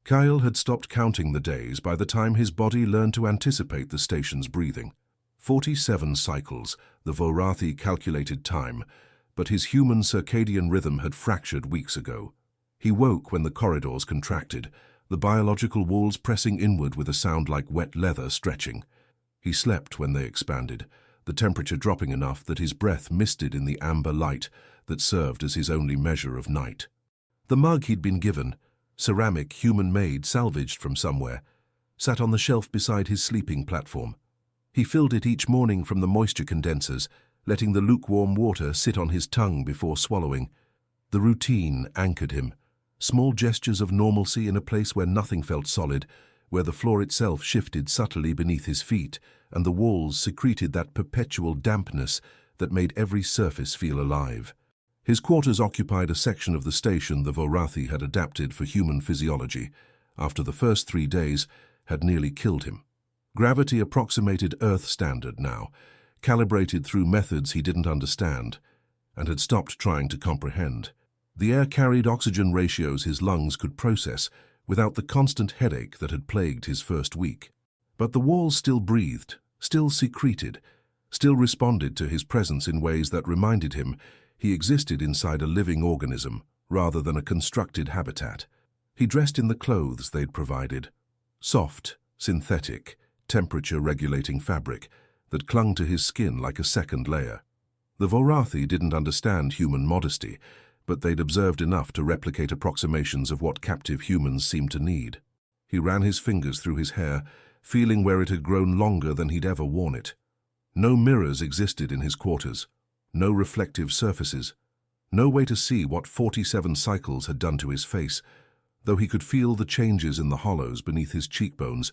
Kyle had stopped counting the days by the time his body learned to anticipate the station's breathing. 47 cycles, the Vorathi calculated time, but his human circadian rhythm had fractured weeks ago. He woke when the corridors contracted, the biological walls pressing inward with a sound like wet leather stretching. He slept when they expanded, the temperature dropping enough that his breath misted in the amber light that served as his only measure of night. The mug he'd been given, ceramic, human-made, salvaged from somewhere, sat on the shelf beside his sleeping platform. He filled it each morning from the moisture condensers, letting the lukewarm water sit on his tongue before swallowing. The routine anchored him, small gestures of normalcy in a place where nothing felt solid, where the floor itself shifted subtly beneath his feet, and the walls secreted that perpetual dampness that made every surface feel alive. His quarters occupied a section of the station the Vorathi had adapted for human physiology. After the first 3 days had nearly killed him. Gravity approximated Earth standard now, calibrated through methods he didn't understand, and had stopped trying to comprehend. The air carried oxygen ratios his lungs could process without the constant headache that had plagued his first week. But the walls still breathed, still secreted, still responded to his presence in ways that reminded him he existed inside a living organism rather than a constructed habitat. He dressed in the clothes they'd provided, soft, synthetic, temperature-regulating fabric that clung to his skin like a second layer. The Vorathi didn't understand human modesty, but they'd observed enough to replicate approximations of what captive humans seemed to need. He ran his fingers through his hair, feeling where it had grown longer than he'd ever worn it. No mirrors existed in his quarters, no reflective surfaces, no way to see what 47 cycles had done to his face, though he could feel the changes in the hollows beneath his cheekbones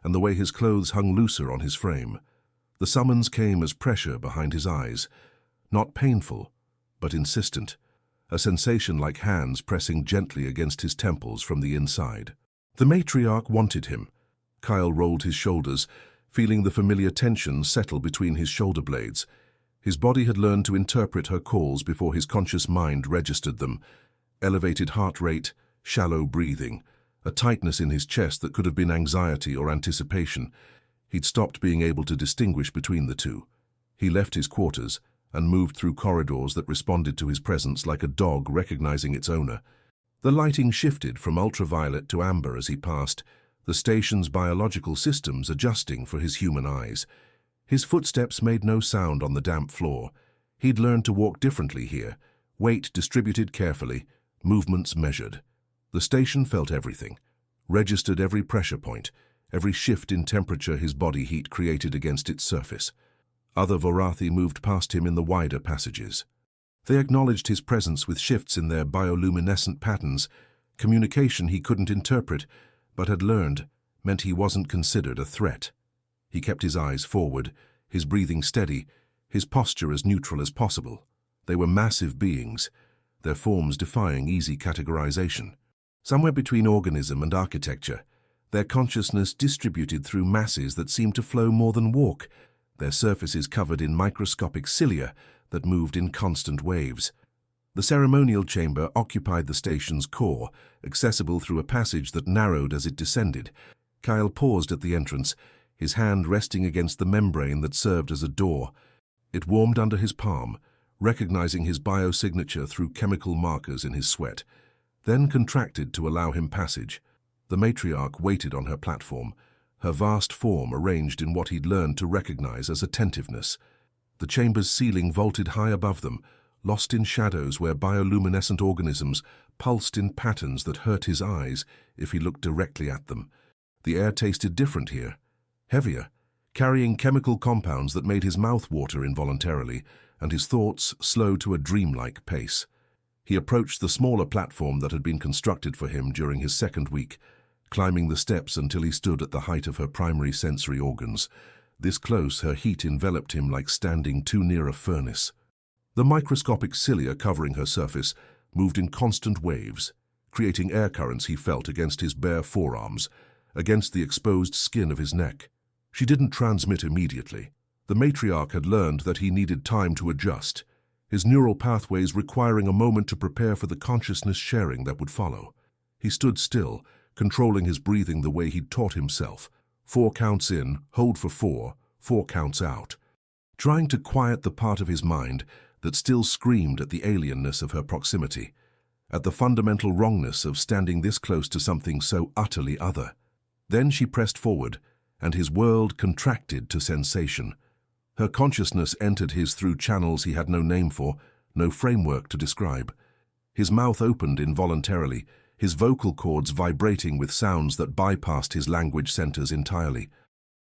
and the way his clothes hung looser on his frame. The summons came as pressure behind his eyes, not painful, but insistent, a sensation like hands pressing gently against his temples from the inside. The matriarch wanted him. Kyle rolled his shoulders, feeling the familiar tension settle between his shoulder blades. His body had learned to interpret her calls before his conscious mind registered them. Elevated heart rate, shallow breathing, a tightness in his chest that could have been anxiety or anticipation. He'd stopped being able to distinguish between the two. He left his quarters and moved through corridors that responded to his presence like a dog recognizing its owner. The lighting shifted from ultraviolet to amber as he passed, the station's biological systems adjusting for his human eyes. His footsteps made no sound on the damp floor. He'd learned to walk differently here, weight distributed carefully, movements measured. The station felt everything, registered every pressure point, every shift in temperature his body heat created against its surface. Other Vorathi moved past him in the wider passages. They acknowledged his presence with shifts in their bioluminescent patterns, communication he couldn't interpret, but had learned meant he wasn't considered a threat. He kept his eyes forward, his breathing steady, his posture as neutral as possible. They were massive beings, their forms defying easy categorization. Somewhere between organism and architecture, their consciousness distributed through masses that seemed to flow more than walk, their surfaces covered in microscopic cilia that moved in constant waves. The ceremonial chamber occupied the station's core, accessible through a passage that narrowed as it descended. Kyle paused at the entrance, his hand resting against the membrane that served as a door. It warmed under his palm, recognizing his biosignature through chemical markers in his sweat, then contracted to allow him passage. The matriarch waited on her platform, her vast form arranged in what he'd learned to recognize as attentiveness. The chamber's ceiling vaulted high above them, lost in shadows where bioluminescent organisms pulsed in patterns that hurt his eyes if he looked directly at them. The air tasted different here, heavier, carrying chemical compounds that made his mouth water involuntarily, and his thoughts slow to a dreamlike pace. He approached the smaller platform that had been constructed for him during his second week, climbing the steps until he stood at the height of her primary sensory organs. This close, her heat enveloped him like standing too near a furnace. The microscopic cilia covering her surface moved in constant waves, creating air currents he felt against his bare forearms, against the exposed skin of his neck. She didn't transmit immediately. The matriarch had learned that he needed time to adjust, his neural pathways requiring a moment to prepare for the consciousness sharing that would follow. He stood still, controlling his breathing the way he'd taught himself. 4 counts in, hold for 4, 4 counts out. Trying to quiet the part of his mind that still screamed at the alienness of her proximity, at the fundamental wrongness of standing this close to something so utterly other. Then she pressed forward, and his world contracted to sensation. Her consciousness entered his through channels he had no name for, no framework to describe. His mouth opened involuntarily, his vocal cords vibrating with sounds that bypassed his language centers entirely.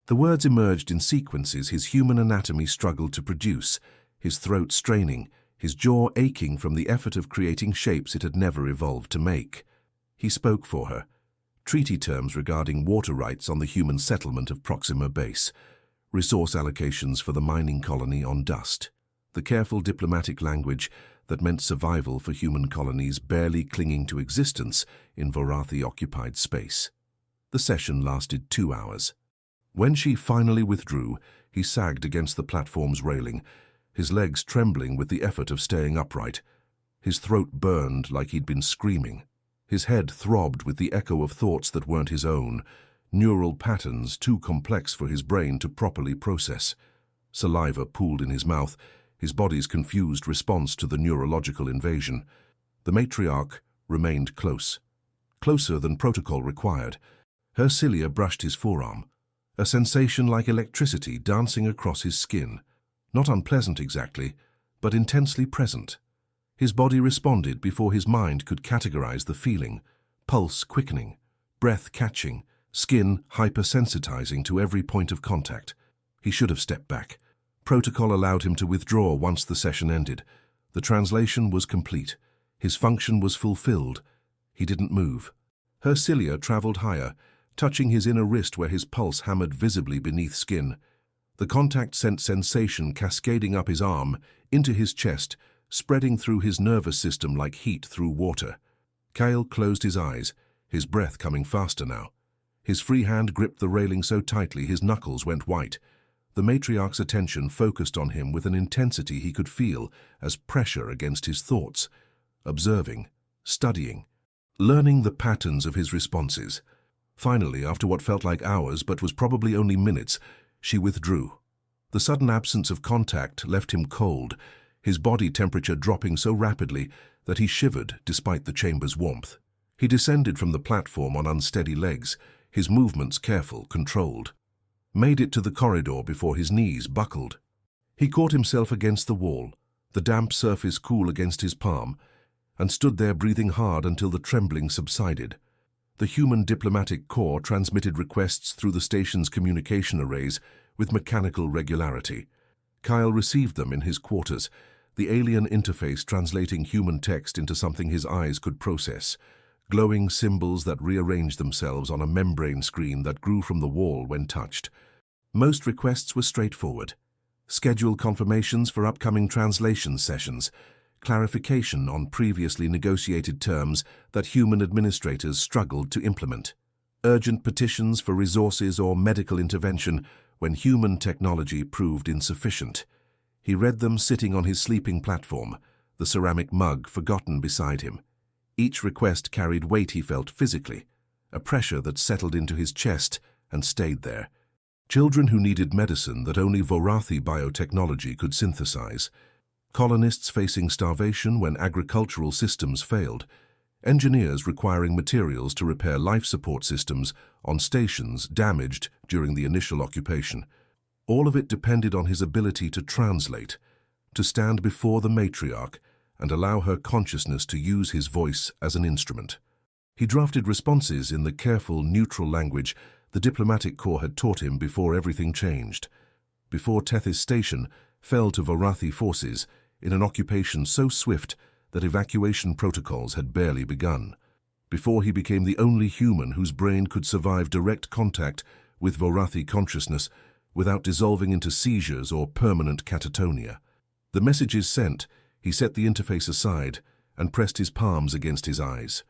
The words emerged in sequences his human anatomy struggled to produce, his throat straining, his jaw aching from the effort of creating shapes it had never evolved to make. He spoke for her. Treaty terms regarding water rights on the human settlement of Proxima Base, resource allocations for the mining colony on Dust, the careful diplomatic language that meant survival for human colonies barely clinging to existence in Vorathi-occupied space. The session lasted 2 hours. When she finally withdrew, he sagged against the platform's railing, his legs trembling with the effort of staying upright. His throat burned like he'd been screaming. His head throbbed with the echo of thoughts that weren't his own, neural patterns too complex for his brain to properly process. Saliva pooled in his mouth, his body's confused response to the neurological invasion. The matriarch remained close. Closer than protocol required. Her cilia brushed his forearm, a sensation like electricity dancing across his skin. Not unpleasant exactly, but intensely present. His body responded before his mind could categorize the feeling, pulse quickening, breath catching, skin hypersensitizing to every point of contact. He should have stepped back. Protocol allowed him to withdraw once the session ended. The translation was complete. His function was fulfilled. He didn't move. Her cilia traveled higher, touching his inner wrist where his pulse hammered visibly beneath skin. The contact sent sensation cascading up his arm, into his chest, spreading through his nervous system like heat through water. Kyle closed his eyes, his breath coming faster now. His free hand gripped the railing so tightly his knuckles went white. The matriarch's attention focused on him with an intensity he could feel as pressure against his thoughts, observing, studying, learning the patterns of his responses. Finally, after what felt like hours but was probably only minutes, she withdrew. The sudden absence of contact left him cold, his body temperature dropping so rapidly that he shivered despite the chamber's warmth. He descended from the platform on unsteady legs, his movements careful, controlled. Made it to the corridor before his knees buckled. He caught himself against the wall, the damp surface cool against his palm, and stood there breathing hard until the trembling subsided. The human diplomatic corps transmitted requests through the station's communication arrays with mechanical regularity. Kyle received them in his quarters, the alien interface translating human text into something his eyes could process, glowing symbols that rearranged themselves on a membrane screen that grew from the wall when touched. Most requests were straightforward. Schedule confirmations for upcoming translation sessions, clarification on previously negotiated terms that human administrators struggled to implement, urgent petitions for resources or medical intervention when human technology proved insufficient. He read them sitting on his sleeping platform, the ceramic mug forgotten beside him. Each request carried weight he felt physically, a pressure that settled into his chest and stayed there. Children who needed medicine that only Vorathi biotechnology could synthesize. Colonists facing starvation when agricultural systems failed. Engineers requiring materials to repair life support systems on stations damaged during the initial occupation. All of it depended on his ability to translate, to stand before the matriarch and allow her consciousness to use his voice as an instrument. He drafted responses in the careful, neutral language the diplomatic corps had taught him before everything changed, before Tethys Station fell to Vorathi forces in an occupation so swift that evacuation protocols had barely begun, before he became the only human whose brain could survive direct contact with Vorathi consciousness without dissolving into seizures or permanent catatonia. The messages sent, he set the interface aside and pressed his palms against his eyes.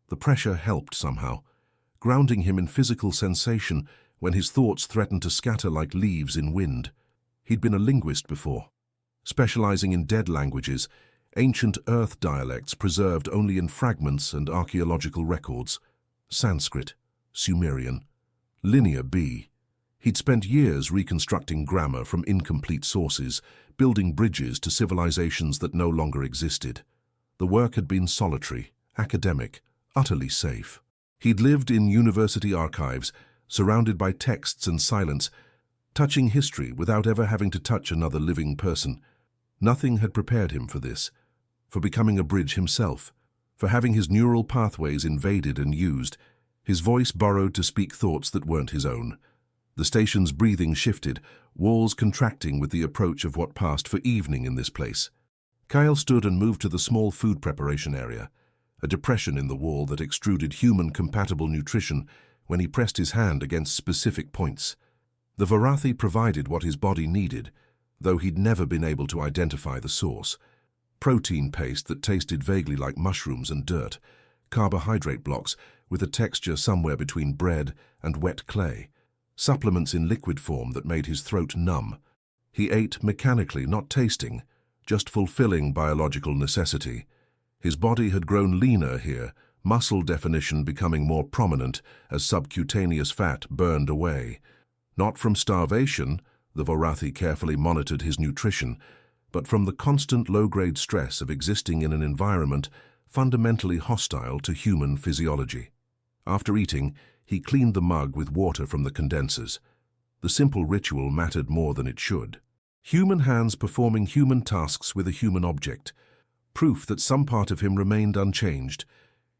The pressure helped somehow, grounding him in physical sensation when his thoughts threatened to scatter like leaves in wind. He'd been a linguist before, specializing in dead languages, ancient Earth dialects preserved only in fragments and archaeological records. Sanskrit, Sumerian, Linear B. He'd spent years reconstructing grammar from incomplete sources, building bridges to civilizations that no longer existed. The work had been solitary, academic, utterly safe. He'd lived in university archives, surrounded by texts and silence, touching history without ever having to touch another living person. Nothing had prepared him for this, for becoming a bridge himself, for having his neural pathways invaded and used, his voice borrowed to speak thoughts that weren't his own. The station's breathing shifted, walls contracting with the approach of what passed for evening in this place. Kyle stood and moved to the small food preparation area, a depression in the wall that extruded human-compatible nutrition when he pressed his hand against specific points. The Vorathi provided what his body needed, though he'd never been able to identify the source. Protein paste that tasted vaguely like mushrooms and dirt, carbohydrate blocks with a texture somewhere between bread and wet clay, supplements in liquid form that made his throat numb. He ate mechanically, not tasting, just fulfilling biological necessity. His body had grown leaner here, muscle definition becoming more prominent as subcutaneous fat burned away. Not from starvation, the Vorathi carefully monitored his nutrition, but from the constant low-grade stress of existing in an environment fundamentally hostile to human physiology. After eating, he cleaned the mug with water from the condensers. The simple ritual mattered more than it should. Human hands performing human tasks with a human object, proof that some part of him remained unchanged.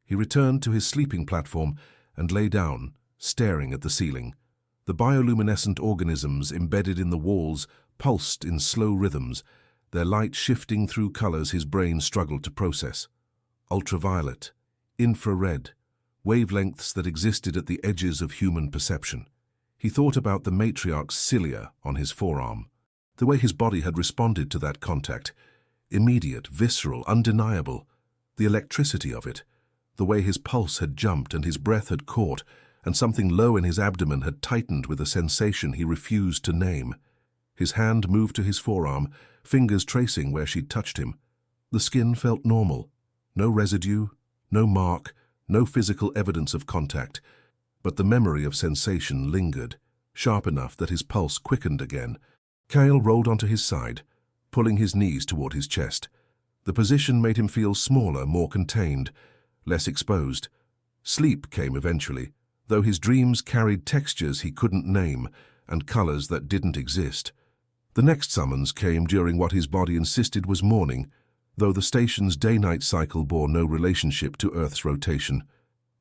He returned to his sleeping platform and lay down, staring at the ceiling. The bioluminescent organisms embedded in the walls pulsed in slow rhythms, their light shifting through colors his brain struggled to process. Ultraviolet, infrared, wavelengths that existed at the edges of human perception. He thought about the matriarch's cilia on his forearm, the way his body had responded to that contact, immediate, visceral, undeniable, the electricity of it, the way his pulse had jumped and his breath had caught, and something low in his abdomen had tightened with a sensation he refused to name. His hand moved to his forearm, fingers tracing where she'd touched him. The skin felt normal. No residue, no mark, no physical evidence of contact. But the memory of sensation lingered, sharp enough that his pulse quickened again. Kyle rolled onto his side, pulling his knees toward his chest. The position made him feel smaller, more contained, less exposed. Sleep came eventually, though his dreams carried textures he couldn't name and colors that didn't exist. The next summons came during what his body insisted was morning, though the station's day-night cycle bore no relationship to Earth's rotation.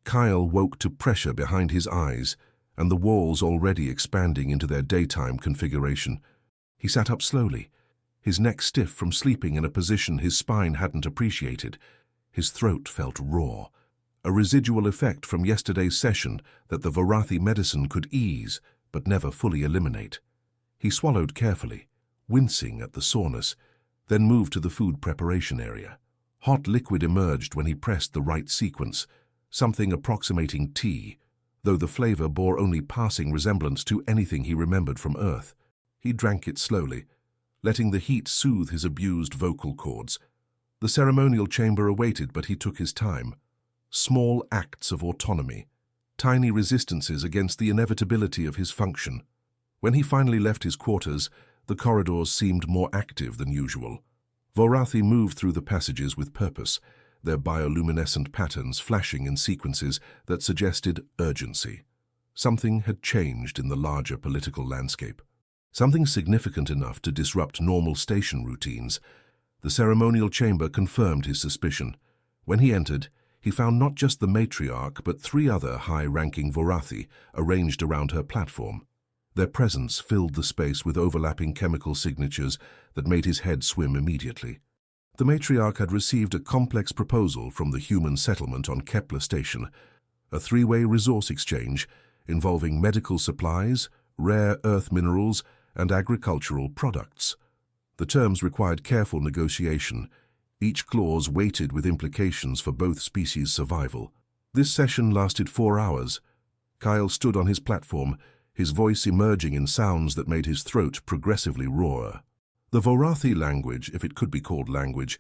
Kyle woke to pressure behind his eyes and the walls already expanding into their daytime configuration. He sat up slowly, his neck stiff from sleeping in a position his spine hadn't appreciated. His throat felt raw, a residual effect from yesterday's session that the Vorathi medicine could ease but never fully eliminate. He swallowed carefully, wincing at the soreness, then moved to the food preparation area. Hot liquid emerged when he pressed the right sequence, something approximating tea, though the flavor bore only passing resemblance to anything he remembered from Earth. He drank it slowly, letting the heat soothe his abused vocal cords. The ceremonial chamber awaited, but he took his time. Small acts of autonomy, tiny resistances against the inevitability of his function. When he finally left his quarters, the corridors seemed more active than usual. Vorathi moved through the passages with purpose, their bioluminescent patterns flashing in sequences that suggested urgency. Something had changed in the larger political landscape. Something significant enough to disrupt normal station routines. The ceremonial chamber confirmed his suspicion. When he entered, he found not just the matriarch but 3 other high-ranking Vorathi arranged around her platform. Their presence filled the space with overlapping chemical signatures that made his head swim immediately. The matriarch had received a complex proposal from the human settlement on Kepler Station, a 3-way resource exchange involving medical supplies, rare earth minerals, and agricultural products. The terms required careful negotiation, each clause weighted with implications for both species' survival. This session lasted 4 hours. Kyle stood on his platform, his voice emerging in sounds that made his throat progressively rawer. The Vorathi language, if it could be called language,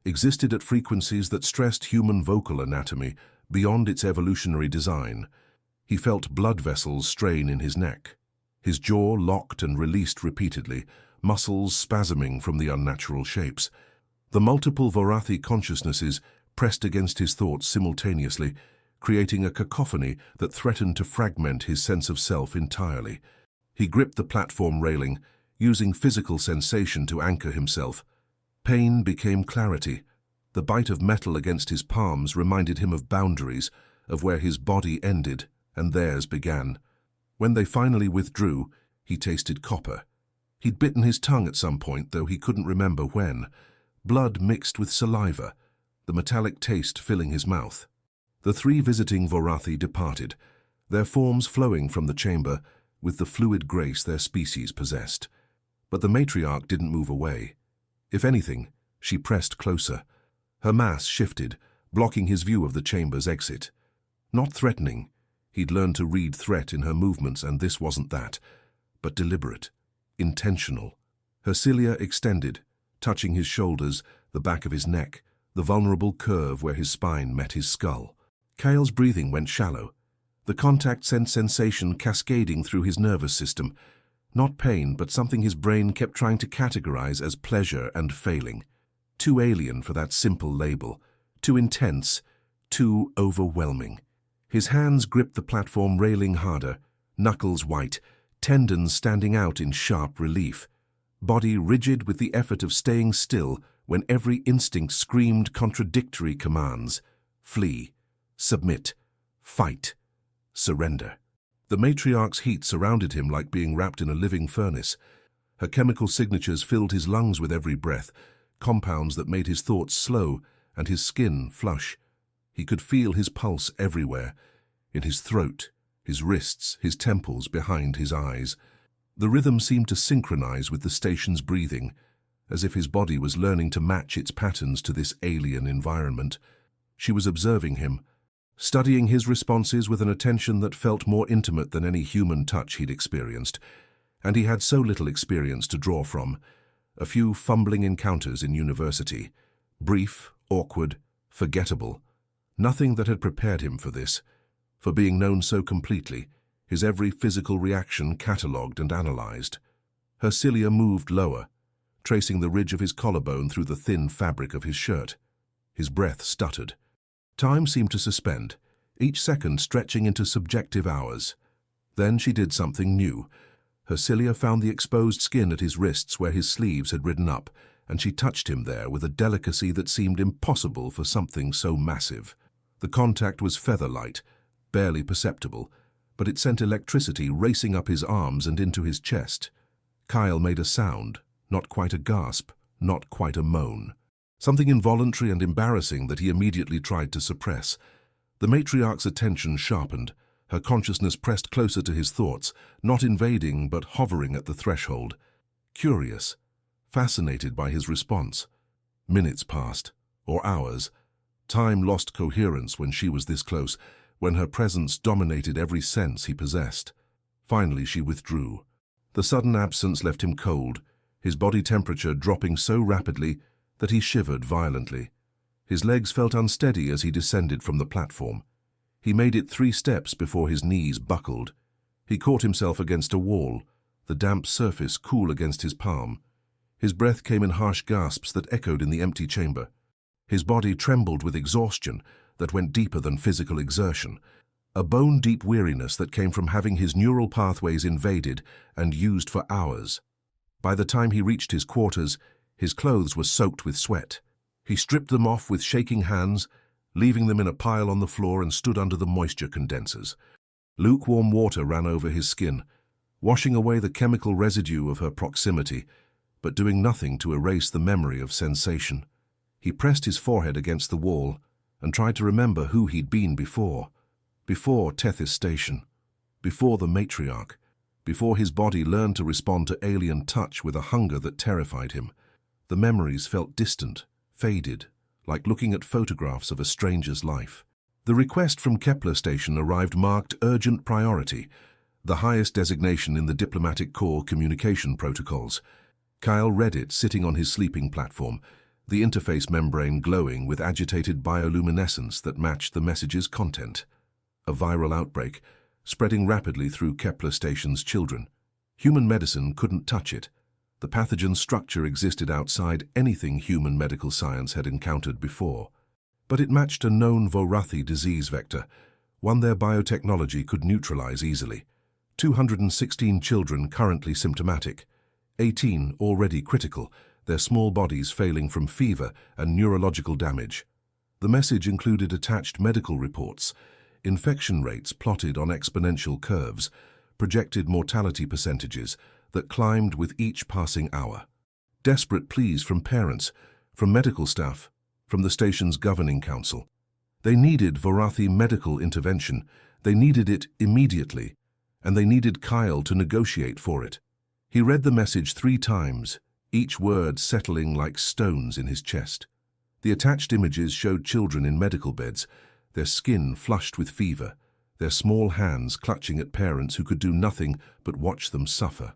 existed at frequencies that stressed human vocal anatomy beyond its evolutionary design. He felt blood vessels strain in his neck. His jaw locked and released repeatedly, muscles spasming from the unnatural shapes. The multiple Vorathi consciousnesses pressed against his thoughts simultaneously, creating a cacophony that threatened to fragment his sense of self entirely. He gripped the platform railing, using physical sensation to anchor himself. Pain became clarity. The bite of metal against his palms reminded him of boundaries, of where his body ended and theirs began. When they finally withdrew, he tasted copper. He'd bitten his tongue at some point, though he couldn't remember when. Blood mixed with saliva, the metallic taste filling his mouth. The three visiting Vorathi departed, their forms flowing from the chamber with the fluid grace their species possessed. But the matriarch didn't move away. If anything, she pressed closer. Her mass shifted, blocking his view of the chamber's exit. Not threatening. He'd learned to read threat in her movements, and this wasn't that, but deliberate, intentional. Her cilia extended, touching his shoulders, the back of his neck, the vulnerable curve where his spine met his skull. Kyle's breathing went shallow. The contact sent sensation cascading through his nervous system. Not pain, but something his brain kept trying to categorize as pleasure and failing. Too alien for that simple label. Too intense. Too overwhelming. His hands gripped the platform railing harder, knuckles white, tendons standing out in sharp relief. Body rigid with the effort of staying still when every instinct screamed contradictory commands. Flee. Submit. Fight. Surrender. The matriarch's heat surrounded him like being wrapped in a living furnace. Her chemical signatures filled his lungs with every breath, compounds that made his thoughts slow and his skin flush. He could feel his pulse everywhere, in his throat, his wrists, his temples, behind his eyes. The rhythm seemed to synchronize with the station's breathing, as if his body was learning to match its patterns to this alien environment. She was observing him, studying his responses with an attention that felt more intimate than any human touch he'd experienced, and he had so little experience to draw from. A few fumbling encounters in university, brief, awkward, forgettable. Nothing that had prepared him for this, for being known so completely, his every physical reaction catalogued and analyzed. Her cilia moved lower, tracing the ridge of his collarbone through the thin fabric of his shirt. His breath stuttered. Time seemed to suspend, each second stretching into subjective hours. Then she did something new. Her cilia found the exposed skin at his wrists where his sleeves had ridden up, and she touched him there with a delicacy that seemed impossible for something so massive. The contact was feather-light, barely perceptible, but it sent electricity racing up his arms and into his chest. Kyle made a sound, not quite a gasp, not quite a moan. Something involuntary and embarrassing that he immediately tried to suppress. The matriarch's attention sharpened, her consciousness pressed closer to his thoughts, not invading but hovering at the threshold. Curious, fascinated by his response. Minutes passed, or hours. Time lost coherence when she was this close, when her presence dominated every sense he possessed. Finally she withdrew. The sudden absence left him cold, his body temperature dropping so rapidly that he shivered violently. His legs felt unsteady as he descended from the platform. He made it 3 steps before his knees buckled. He caught himself against a wall, the damp surface cool against his palm. His breath came in harsh gasps that echoed in the empty chamber. His body trembled with exhaustion that went deeper than physical exertion, a bone-deep weariness that came from having his neural pathways invaded and used for hours. By the time he reached his quarters, his clothes were soaked with sweat. He stripped them off with shaking hands, leaving them in a pile on the floor, and stood under the moisture condensers. Lukewarm water ran over his skin, washing away the chemical residue of her proximity, but doing nothing to erase the memory of sensation. He pressed his forehead against the wall and tried to remember who he'd been before Tethys Station, before the matriarch, before his body learned to respond to alien touch with a hunger that terrified him. The memories felt distant, faded, like looking at photographs of a stranger's life. The request from Kepler Station arrived marked urgent priority, the highest designation in the diplomatic corps communication protocols. Kyle read it sitting on his sleeping platform, the interface membrane glowing with agitated bioluminescence that matched the message's content. A viral outbreak, spreading rapidly through Kepler Station's children. Human medicine couldn't touch it. The pathogen's structure existed outside anything human medical science had encountered before. But it matched a known Vorathi disease vector, one their biotechnology could neutralize easily. 216 children currently symptomatic, 18 already critical, their small bodies failing from fever and neurological damage. The message included attached medical reports, infection rates plotted on exponential curves, projected mortality percentages that climbed with each passing hour. Desperate pleas from parents, from medical staff, from the station's governing council. They needed Vorathi medical intervention, they needed it immediately, and they needed Kyle to negotiate for it. He read the message 3 times, each word settling like stones in his chest. The attached images showed children in medical beds, their skin flushed with fever, their small hands clutching at parents who could do nothing but watch them suffer.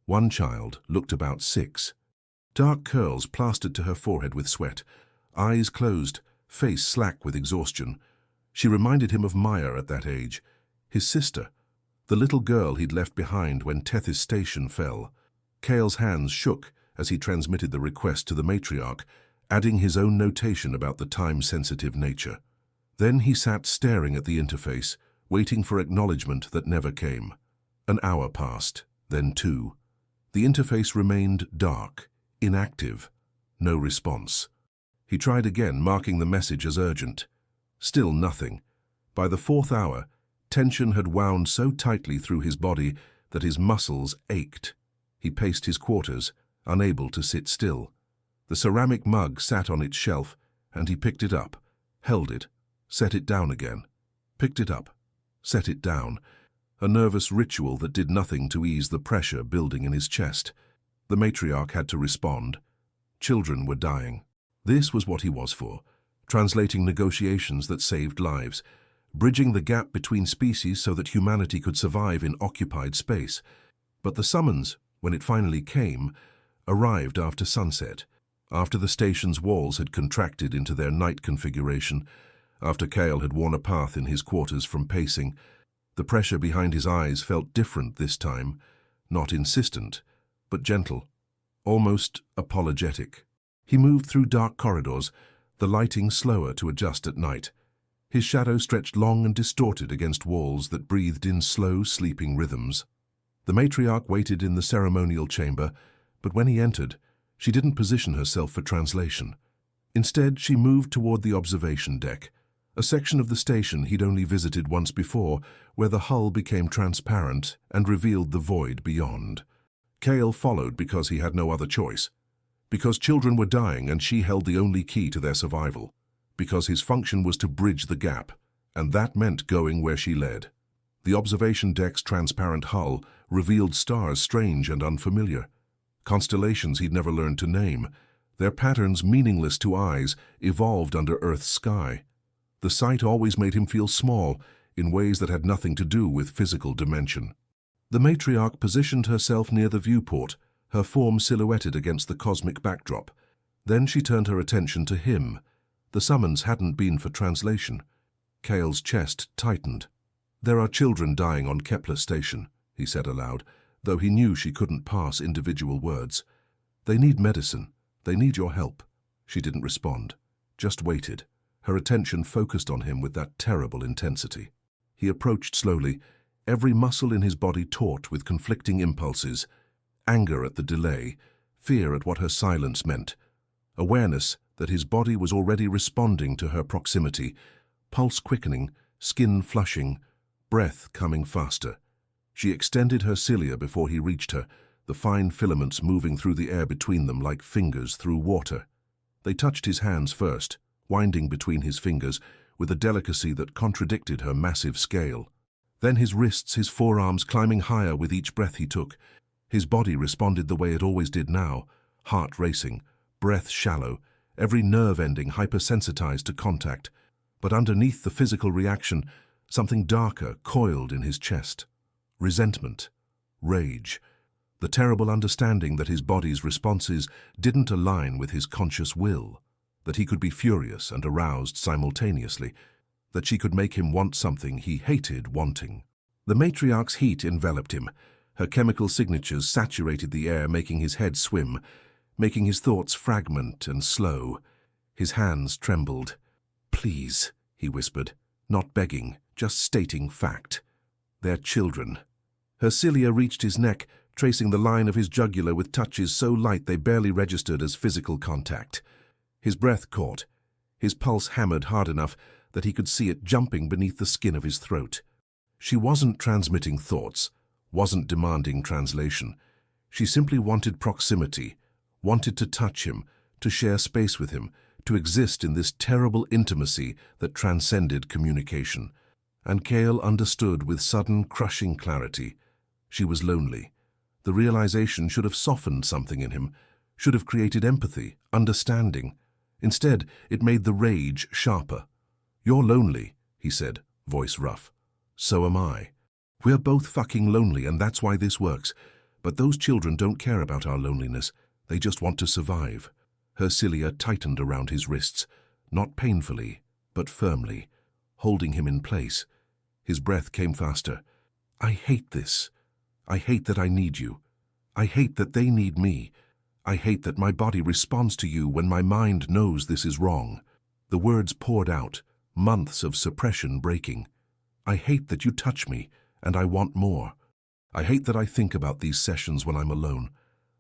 One child looked about 6. Dark curls plastered to her forehead with sweat, eyes closed, face slack with exhaustion. She reminded him of Maya at that age, his sister, the little girl he'd left behind when Tethys Station fell. Kale's hands shook as he transmitted the request to the matriarch, adding his own notation about the time-sensitive nature. Then he sat staring at the interface, waiting for acknowledgement that never came. An hour passed, then 2. The interface remained dark, inactive, no response. He tried again, marking the message as urgent. Still nothing. By the 4th hour, tension had wound so tightly through his body that his muscles ached. He paced his quarters, unable to sit still. The ceramic mug sat on its shelf, and he picked it up, held it, set it down again. Picked it up, set it down. A nervous ritual that did nothing to ease the pressure building in his chest. The matriarch had to respond. Children were dying. This was what he was for, translating negotiations that saved lives, bridging the gap between species so that humanity could survive in occupied space. But the summons, when it finally came, arrived after sunset, after the station's walls had contracted into their night configuration, after Kale had worn a path in his quarters from pacing. The pressure behind his eyes felt different this time, not insistent, but gentle, almost apologetic. He moved through dark corridors, the lighting slower to adjust at night. His shadow stretched long and distorted against walls that breathed in slow, sleeping rhythms. The matriarch waited in the ceremonial chamber, but when he entered, she didn't position herself for translation. Instead, she moved toward the observation deck, a section of the station he'd only visited once before, where the hull became transparent and revealed the void beyond. Kale followed because he had no other choice. Because children were dying and she held the only key to their survival. Because his function was to bridge the gap, and that meant going where she led. The observation deck's transparent hull revealed stars strange and unfamiliar. Constellations he'd never learned to name, their patterns meaningless to eyes, evolved under Earth's sky. The sight always made him feel small, in ways that had nothing to do with physical dimension. The matriarch positioned herself near the viewport, her form silhouetted against the cosmic backdrop. Then she turned her attention to him. The summons hadn't been for translation. Kale's chest tightened. "There are children dying on Kepler Station," he said aloud, though he knew she couldn't pass individual words. "They need medicine. They need your help." She didn't respond, just waited, her attention focused on him with that terrible intensity. He approached slowly, every muscle in his body taut with conflicting impulses, anger at the delay, fear at what her silence meant, awareness that his body was already responding to her proximity, pulse quickening, skin flushing, breath coming faster. She extended her cilia before he reached her, the fine filaments moving through the air between them like fingers through water. They touched his hands first, winding between his fingers with a delicacy that contradicted her massive scale. Then his wrists, his forearms climbing higher with each breath he took. His body responded the way it always did now, heart racing, breath shallow, every nerve ending hypersensitized to contact. But underneath the physical reaction, something darker coiled in his chest. Resentment, rage, The terrible understanding that his body's responses didn't align with his conscious will, that he could be furious and aroused simultaneously, that she could make him want something he hated wanting. The matriarch's heat enveloped him. Her chemical signatures saturated the air, making his head swim, making his thoughts fragment and slow. His hands trembled. "Please," he whispered, not begging, just stating fact. "They're children." Her cilia reached his neck, tracing the line of his jugular with touches so light they barely registered as physical contact. His breath caught. His pulse hammered hard enough that he could see it jumping beneath the skin of his throat. She wasn't transmitting thoughts, wasn't demanding translation. She simply wanted proximity, wanted to touch him, to share space with him, to exist in this terrible intimacy that transcended communication. And Kale understood with sudden, crushing clarity. She was lonely. The realization should have softened something in him, should have created empathy, understanding. Instead, it made the rage sharper. "You're lonely," he said, voice rough. "So am I. We're both fucking lonely, and that's why this works. But those children don't care about our loneliness. They just want to survive." Her cilia tightened around his wrists, not painfully, but firmly, holding him in place. His breath came faster. "I hate this. I hate that I need you. I hate that they need me. I hate that my body responds to you when my mind knows this is wrong." The words poured out, months of suppression breaking. "I hate that you touch me, and I want more. I hate that I think about these sessions when I'm alone.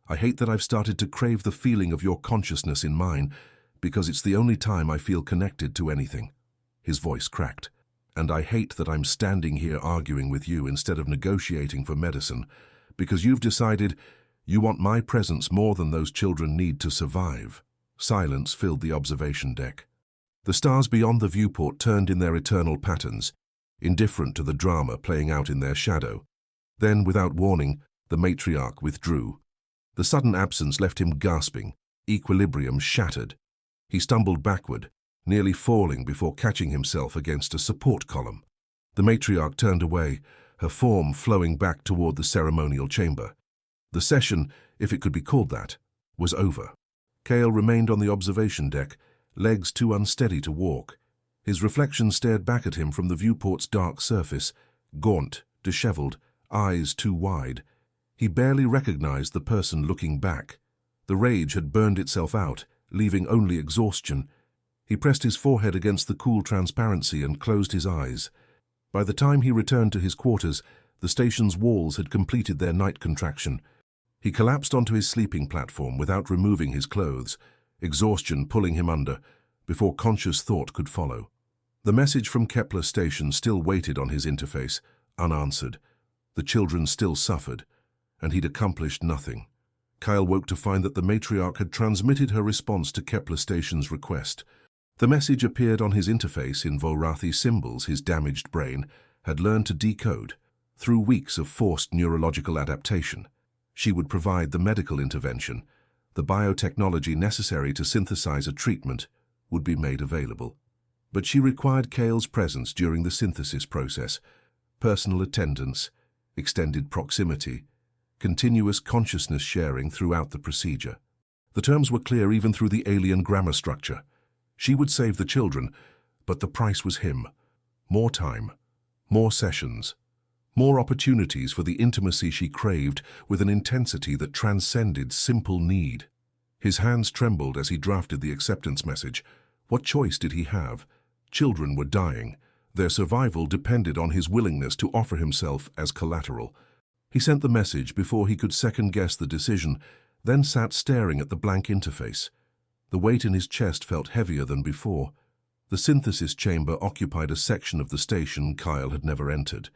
I hate that I've started to crave the feeling of your consciousness in mine, because it's the only time I feel connected to anything." His voice cracked. "And I hate that I'm standing here arguing with you instead of negotiating for medicine, because you've decided you want my presence more than those children need to survive." Silence filled the observation deck. The stars beyond the viewport turned in their eternal patterns, indifferent to the drama playing out in their shadow. Then, without warning, the matriarch withdrew. The sudden absence left him gasping, equilibrium shattered. He stumbled backward, nearly falling before catching himself against a support column. The matriarch turned away, her form flowing back toward the ceremonial chamber. The session, if it could be called that, was over. Kale remained on the observation deck, legs too unsteady to walk. His reflection stared back at him from the viewport's dark surface, gaunt, disheveled, eyes too wide. He barely recognized the person looking back. The rage had burned itself out, leaving only exhaustion. He pressed his forehead against the cool transparency and closed his eyes. By the time he returned to his quarters, the station's walls had completed their night contraction. He collapsed onto his sleeping platform without removing his clothes, exhaustion pulling him under, before conscious thought could follow. The message from Kepler Station still waited on his interface, unanswered. The children still suffered, and he'd accomplished nothing. Kyle woke to find that the matriarch had transmitted her response to Kepler Station's request. The message appeared on his interface in Vorathi symbols his damaged brain had learned to decode through weeks of forced neurological adaptation. She would provide the medical intervention. The biotechnology necessary to synthesize a treatment would be made available. But she required Kale's presence during the synthesis process, personal attendance, extended proximity, continuous consciousness sharing throughout the procedure. The terms were clear even through the alien grammar structure. She would save the children, but the price was him. More time, more sessions, more opportunities for the intimacy she craved with an intensity that transcended simple need. His hands trembled as he drafted the acceptance message. What choice did he have? Children were dying. Their survival depended on his willingness to offer himself as collateral. He sent the message before he could second-guess the decision, then sat staring at the blank interface. The weight in his chest felt heavier than before. The synthesis chamber occupied a section of the station Kyle had never entered.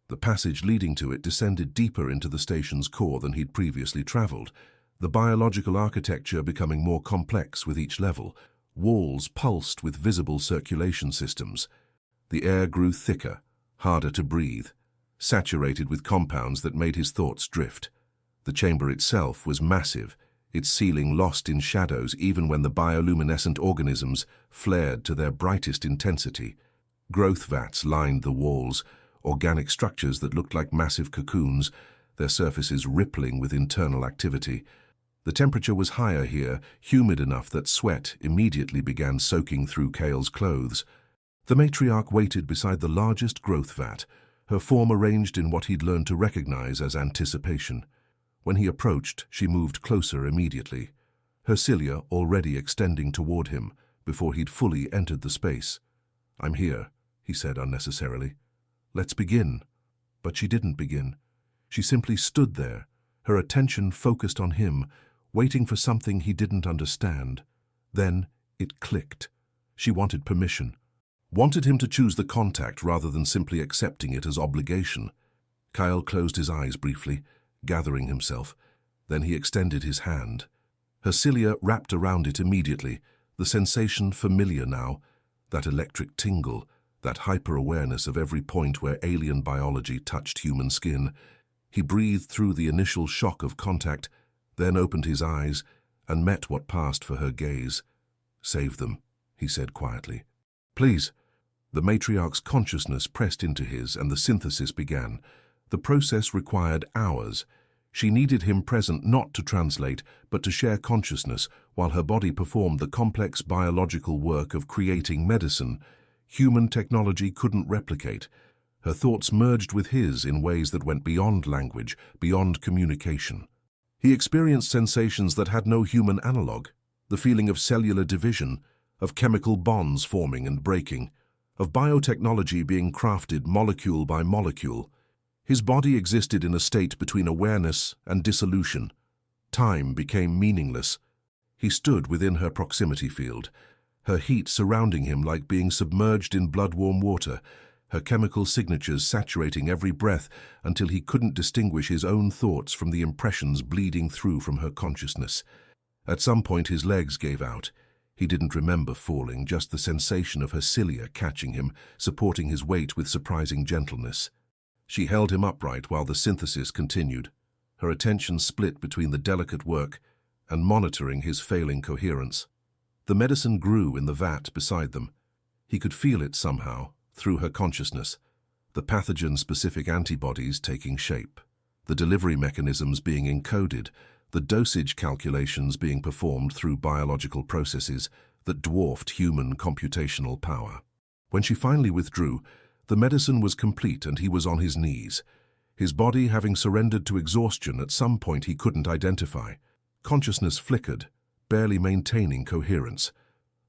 The passage leading to it descended deeper into the station's core than he'd previously traveled, the biological architecture becoming more complex with each level. Walls pulsed with visible circulation systems. The air grew thicker, harder to breathe, saturated with compounds that made his thoughts drift. The chamber itself was massive, its ceiling lost in shadows even when the bioluminescent organisms flared to their brightest intensity. Growth vats lined the walls, organic structures that looked like massive cocoons, their surfaces rippling with internal activity. The temperature was higher here, humid enough that sweat immediately began soaking through Kale's clothes. The matriarch waited beside the largest growth vat, her form arranged in what he'd learned to recognize as anticipation. When he approached, she moved closer immediately, her cilia already extending toward him before he'd fully entered the space. "I'm here," he said unnecessarily. "Let's begin." But she didn't begin. She simply stood there, her attention focused on him, waiting for something he didn't understand. Then it clicked. She wanted permission. Wanted him to choose the contact rather than simply accepting it as obligation. Kyle closed his eyes briefly, gathering himself. Then he extended his hand. Her cilia wrapped around it immediately, the sensation familiar now, that electric tingle, that hyper-awareness of every point where alien biology touched human skin. He breathed through the initial shock of contact, then opened his eyes and met what passed for her gaze. "Save them," he said quietly. "Please." The matriarch's consciousness pressed into his and the synthesis began. The process required hours. She needed him present not to translate, but to share consciousness, while her body performed the complex biological work of creating medicine human technology couldn't replicate. Her thoughts merged with his in ways that went beyond language, beyond communication. He experienced sensations that had no human analog, the feeling of cellular division, of chemical bonds forming and breaking, of biotechnology being crafted molecule by molecule. His body existed in a state between awareness and dissolution. Time became meaningless. He stood within her proximity field, her heat surrounding him like being submerged in blood-warm water, her chemical signatures saturating every breath until he couldn't distinguish his own thoughts from the impressions bleeding through from her consciousness. At some point his legs gave out. He didn't remember falling, just the sensation of her cilia catching him, supporting his weight with surprising gentleness. She held him upright while the synthesis continued, her attention split between the delicate work and monitoring his failing coherence. The medicine grew in the vat beside them. He could feel it somehow, through her consciousness, the pathogen-specific antibodies taking shape, the delivery mechanisms being encoded, the dosage calculations being performed through biological processes that dwarfed human computational power. When she finally withdrew, the medicine was complete and he was on his knees, his body having surrendered to exhaustion at some point he couldn't identify. Consciousness flickered, barely maintaining coherence.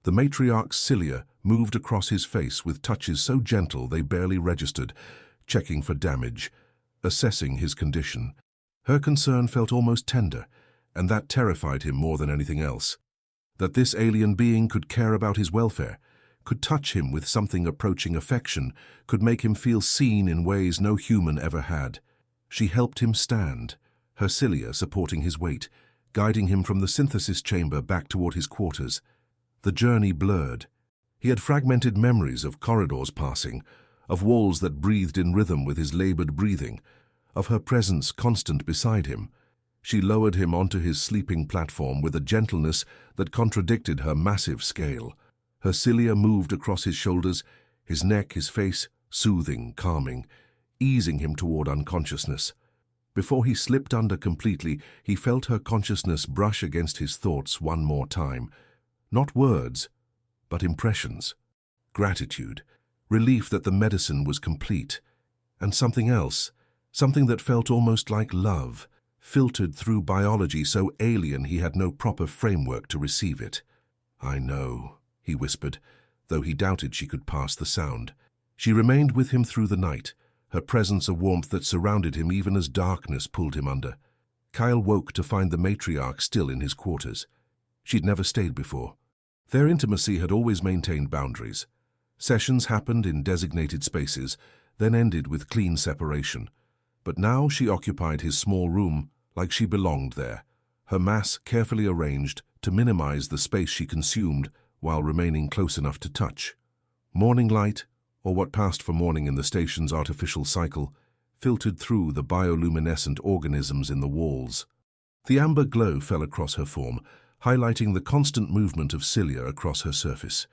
The matriarch's cilia moved across his face with touches so gentle they barely registered, checking for damage, assessing his condition. Her concern felt almost tender, and that terrified him more than anything else. That this alien being could care about his welfare, could touch him with something approaching affection, could make him feel seen in ways no human ever had. She helped him stand, her cilia supporting his weight, guiding him from the synthesis chamber back toward his quarters. The journey blurred. He had fragmented memories of corridors passing, of walls that breathed in rhythm with his labored breathing, of her presence constant beside him. She lowered him onto his sleeping platform with a gentleness that contradicted her massive scale. Her cilia moved across his shoulders, his neck, his face, soothing, calming, easing him toward unconsciousness. Before he slipped under completely, he felt her consciousness brush against his thoughts one more time. Not words, but impressions. Gratitude, relief that the medicine was complete, and something else, something that felt almost like love, filtered through biology so alien he had no proper framework to receive it. "I know," he whispered, though he doubted she could pass the sound. She remained with him through the night, her presence a warmth that surrounded him even as darkness pulled him under. Kyle woke to find the matriarch still in his quarters. She'd never stayed before. Their intimacy had always maintained boundaries. Sessions happened in designated spaces, then ended with clean separation. But now she occupied his small room like she belonged there, her mass carefully arranged to minimize the space she consumed while remaining close enough to touch. Morning light, or what passed for morning in the station's artificial cycle, filtered through the bioluminescent organisms in the walls. The amber glow fell across her form, highlighting the constant movement of cilia across her surface.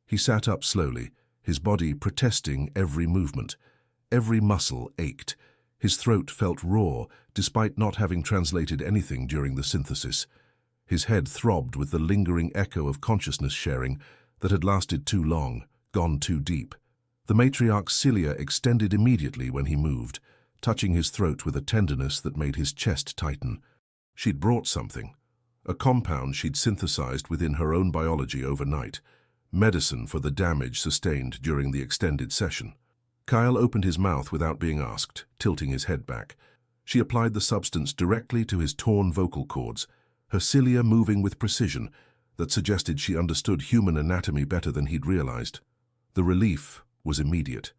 He sat up slowly, his body protesting every movement. Every muscle ached, His throat felt raw, despite not having translated anything during the synthesis. His head throbbed with the lingering echo of consciousness sharing that had lasted too long, gone too deep. The matriarch's cilia extended immediately when he moved, touching his throat with a tenderness that made his chest tighten. She'd brought something, a compound she'd synthesized within her own biology overnight, medicine for the damage sustained during the extended session. Kyle opened his mouth without being asked, tilting his head back. She applied the substance directly to his torn vocal cords, her cilia moving with precision that suggested she understood human anatomy better than he'd realized. The relief was immediate,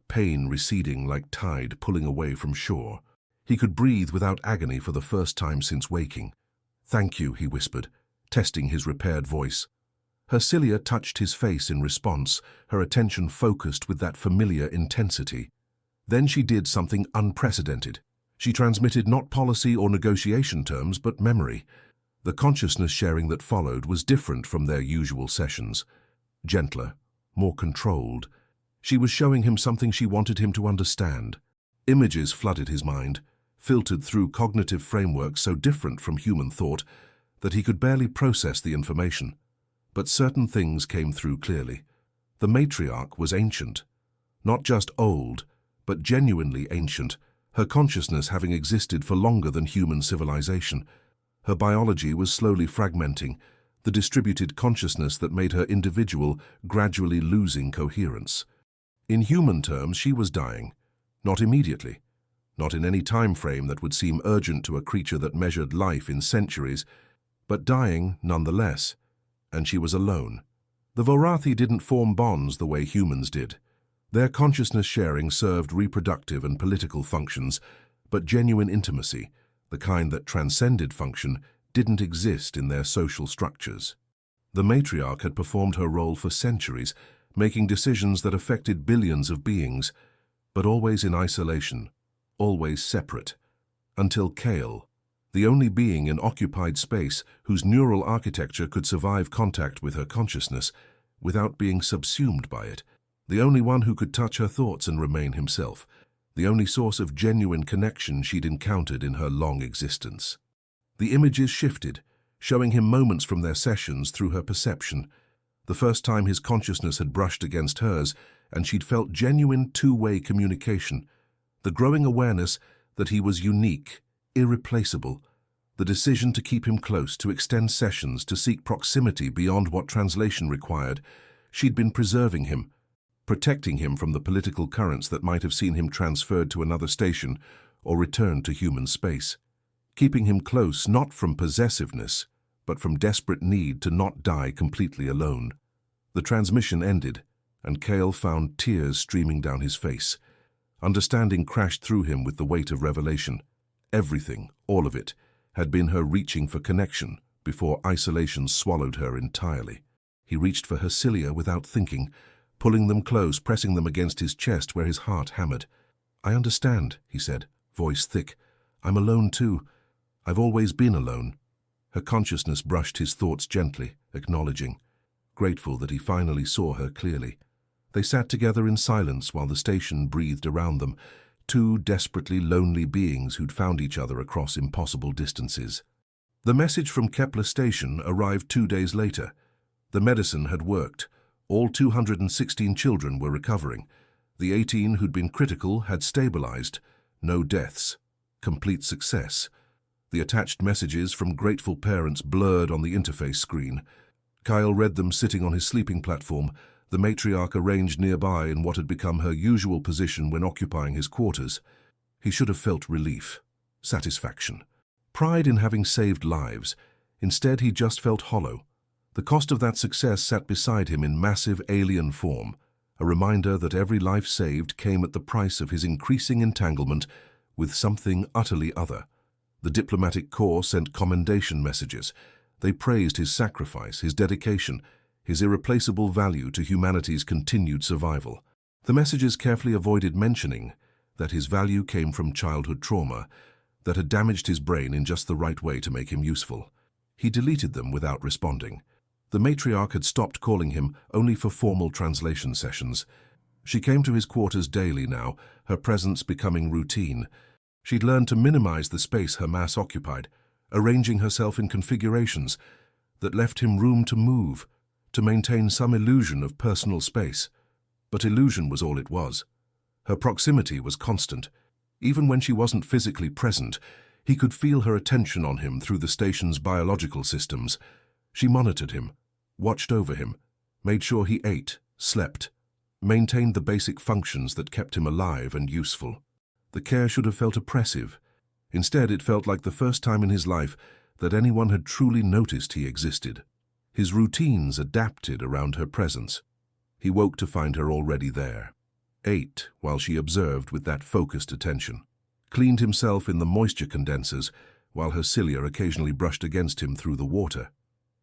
pain receding like tide pulling away from shore. He could breathe without agony for the first time since waking. "Thank you," he whispered, testing his repaired voice. Her cilia touched his face in response, her attention focused with that familiar intensity. Then she did something unprecedented. She transmitted not policy or negotiation terms, but memory. The consciousness sharing that followed was different from their usual sessions. Gentler, more controlled. She was showing him something she wanted him to understand. Images flooded his mind, filtered through cognitive frameworks so different from human thought that he could barely process the information. But certain things came through clearly. The matriarch was ancient. Not just old, but genuinely ancient, her consciousness having existed for longer than human civilization. Her biology was slowly fragmenting, the distributed consciousness that made her individual gradually losing coherence. In human terms, she was dying. Not immediately. Not in any time frame that would seem urgent to a creature that measured life in centuries, but dying nonetheless. And she was alone. The Vorathi didn't form bonds the way humans did. Their consciousness sharing served reproductive and political functions, but genuine intimacy, the kind that transcended function, didn't exist in their social structures. The matriarch had performed her role for centuries, making decisions that affected billions of beings, but always in isolation, always separate, until Kale, the only being in occupied space whose neural architecture could survive contact with her consciousness without being subsumed by it, the only one who could touch her thoughts and remain himself, the only source of genuine connection she'd encountered in her long existence. The images shifted, showing him moments from their sessions through her perception, the first time his consciousness had brushed against hers and she'd felt genuine two-way communication, the growing awareness that he was unique, irreplaceable, the decision to keep him close, to extend sessions, to seek proximity beyond what translation required. She'd been preserving him, protecting him from the political currents that might have seen him transferred to another station or returned to human space, keeping him close not from possessiveness, but from desperate need to not die completely alone. The transmission ended, and Kale found tears streaming down his face. Understanding crashed through him with the weight of revelation. Everything, all of it, had been her reaching for connection before isolation swallowed her entirely. He reached for her cilia without thinking, pulling them close, pressing them against his chest where his heart hammered. "I understand," he said, voice thick. "I'm alone too. I've always been alone." Her consciousness brushed his thoughts gently, acknowledging, grateful that he finally saw her clearly. They sat together in silence while the station breathed around them, two desperately lonely beings who'd found each other across impossible distances. The message from Kepler Station arrived 2 days later. The medicine had worked. All 216 children were recovering. The 18 who'd been critical had stabilized. No deaths. Complete success. The attached messages from grateful parents blurred on the interface screen. Kyle read them sitting on his sleeping platform, the matriarch arranged nearby in what had become her usual position when occupying his quarters. He should have felt relief, satisfaction, pride in having saved lives. Instead, he just felt hollow. The cost of that success sat beside him in massive alien form, a reminder that every life saved came at the price of his increasing entanglement with something utterly other. The diplomatic corps sent commendation messages. They praised his sacrifice, his dedication, his irreplaceable value to humanity's continued survival. The messages carefully avoided mentioning that his value came from childhood trauma that had damaged his brain in just the right way to make him useful. He deleted them without responding. The matriarch had stopped calling him only for formal translation sessions. She came to his quarters daily now, her presence becoming routine. She'd learned to minimize the space her mass occupied, arranging herself in configurations that left him room to move, to maintain some illusion of personal space. But illusion was all it was. Her proximity was constant. Even when she wasn't physically present, he could feel her attention on him through the station's biological systems. She monitored him, watched over him, made sure he ate, slept, maintained the basic functions that kept him alive and useful. The care should have felt oppressive. Instead, it felt like the first time in his life that anyone had truly noticed he existed. His routines adapted around her presence. He woke to find her already there. Ate while she observed with that focused attention. Cleaned himself in the moisture condensers while her cilia occasionally brushed against him through the water.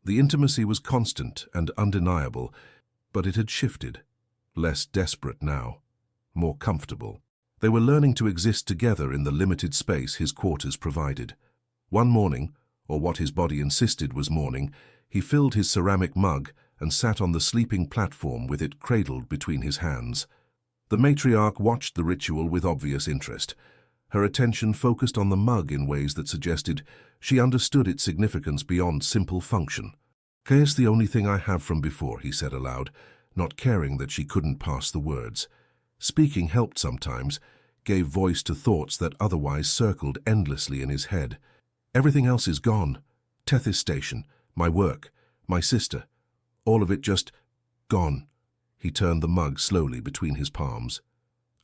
The intimacy was constant and undeniable, but it had shifted. Less desperate now, more comfortable. They were learning to exist together in the limited space his quarters provided. One morning, or what his body insisted was morning, he filled his ceramic mug and sat on the sleeping platform with it cradled between his hands. The matriarch watched the ritual with obvious interest. Her attention focused on the mug in ways that suggested she understood its significance beyond simple function. "It's the only thing I have from before," he said aloud, not caring that she couldn't pass the words. Speaking helped sometimes, gave voice to thoughts that otherwise circled endlessly in his head. "Everything else is gone. Tethys Station, my work, my sister. All of it just gone." He turned the mug slowly between his palms.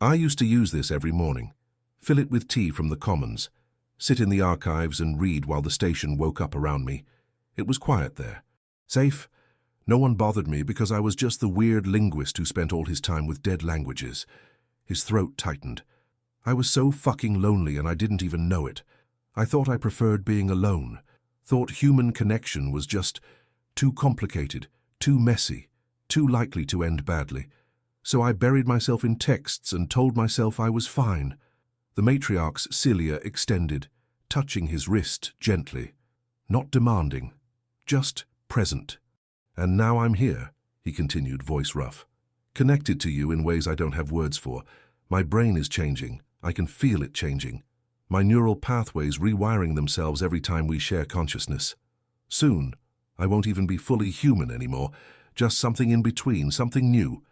"I used to use this every morning. Fill it with tea from the commons. Sit in the archives and read while the station woke up around me. It was quiet there. Safe. No one bothered me because I was just the weird linguist who spent all his time with dead languages." His throat tightened. "I was so fucking lonely and I didn't even know it. I thought I preferred being alone. Thought human connection was just too complicated, too messy, too likely to end badly. So I buried myself in texts and told myself I was fine." The matriarch's cilia extended, touching his wrist gently. Not demanding, just present. "And now I'm here," he continued, voice rough. "Connected to you in ways I don't have words for. My brain is changing. I can feel it changing. My neural pathways rewiring themselves every time we share consciousness. Soon, I won't even be fully human anymore, just something in between, something new."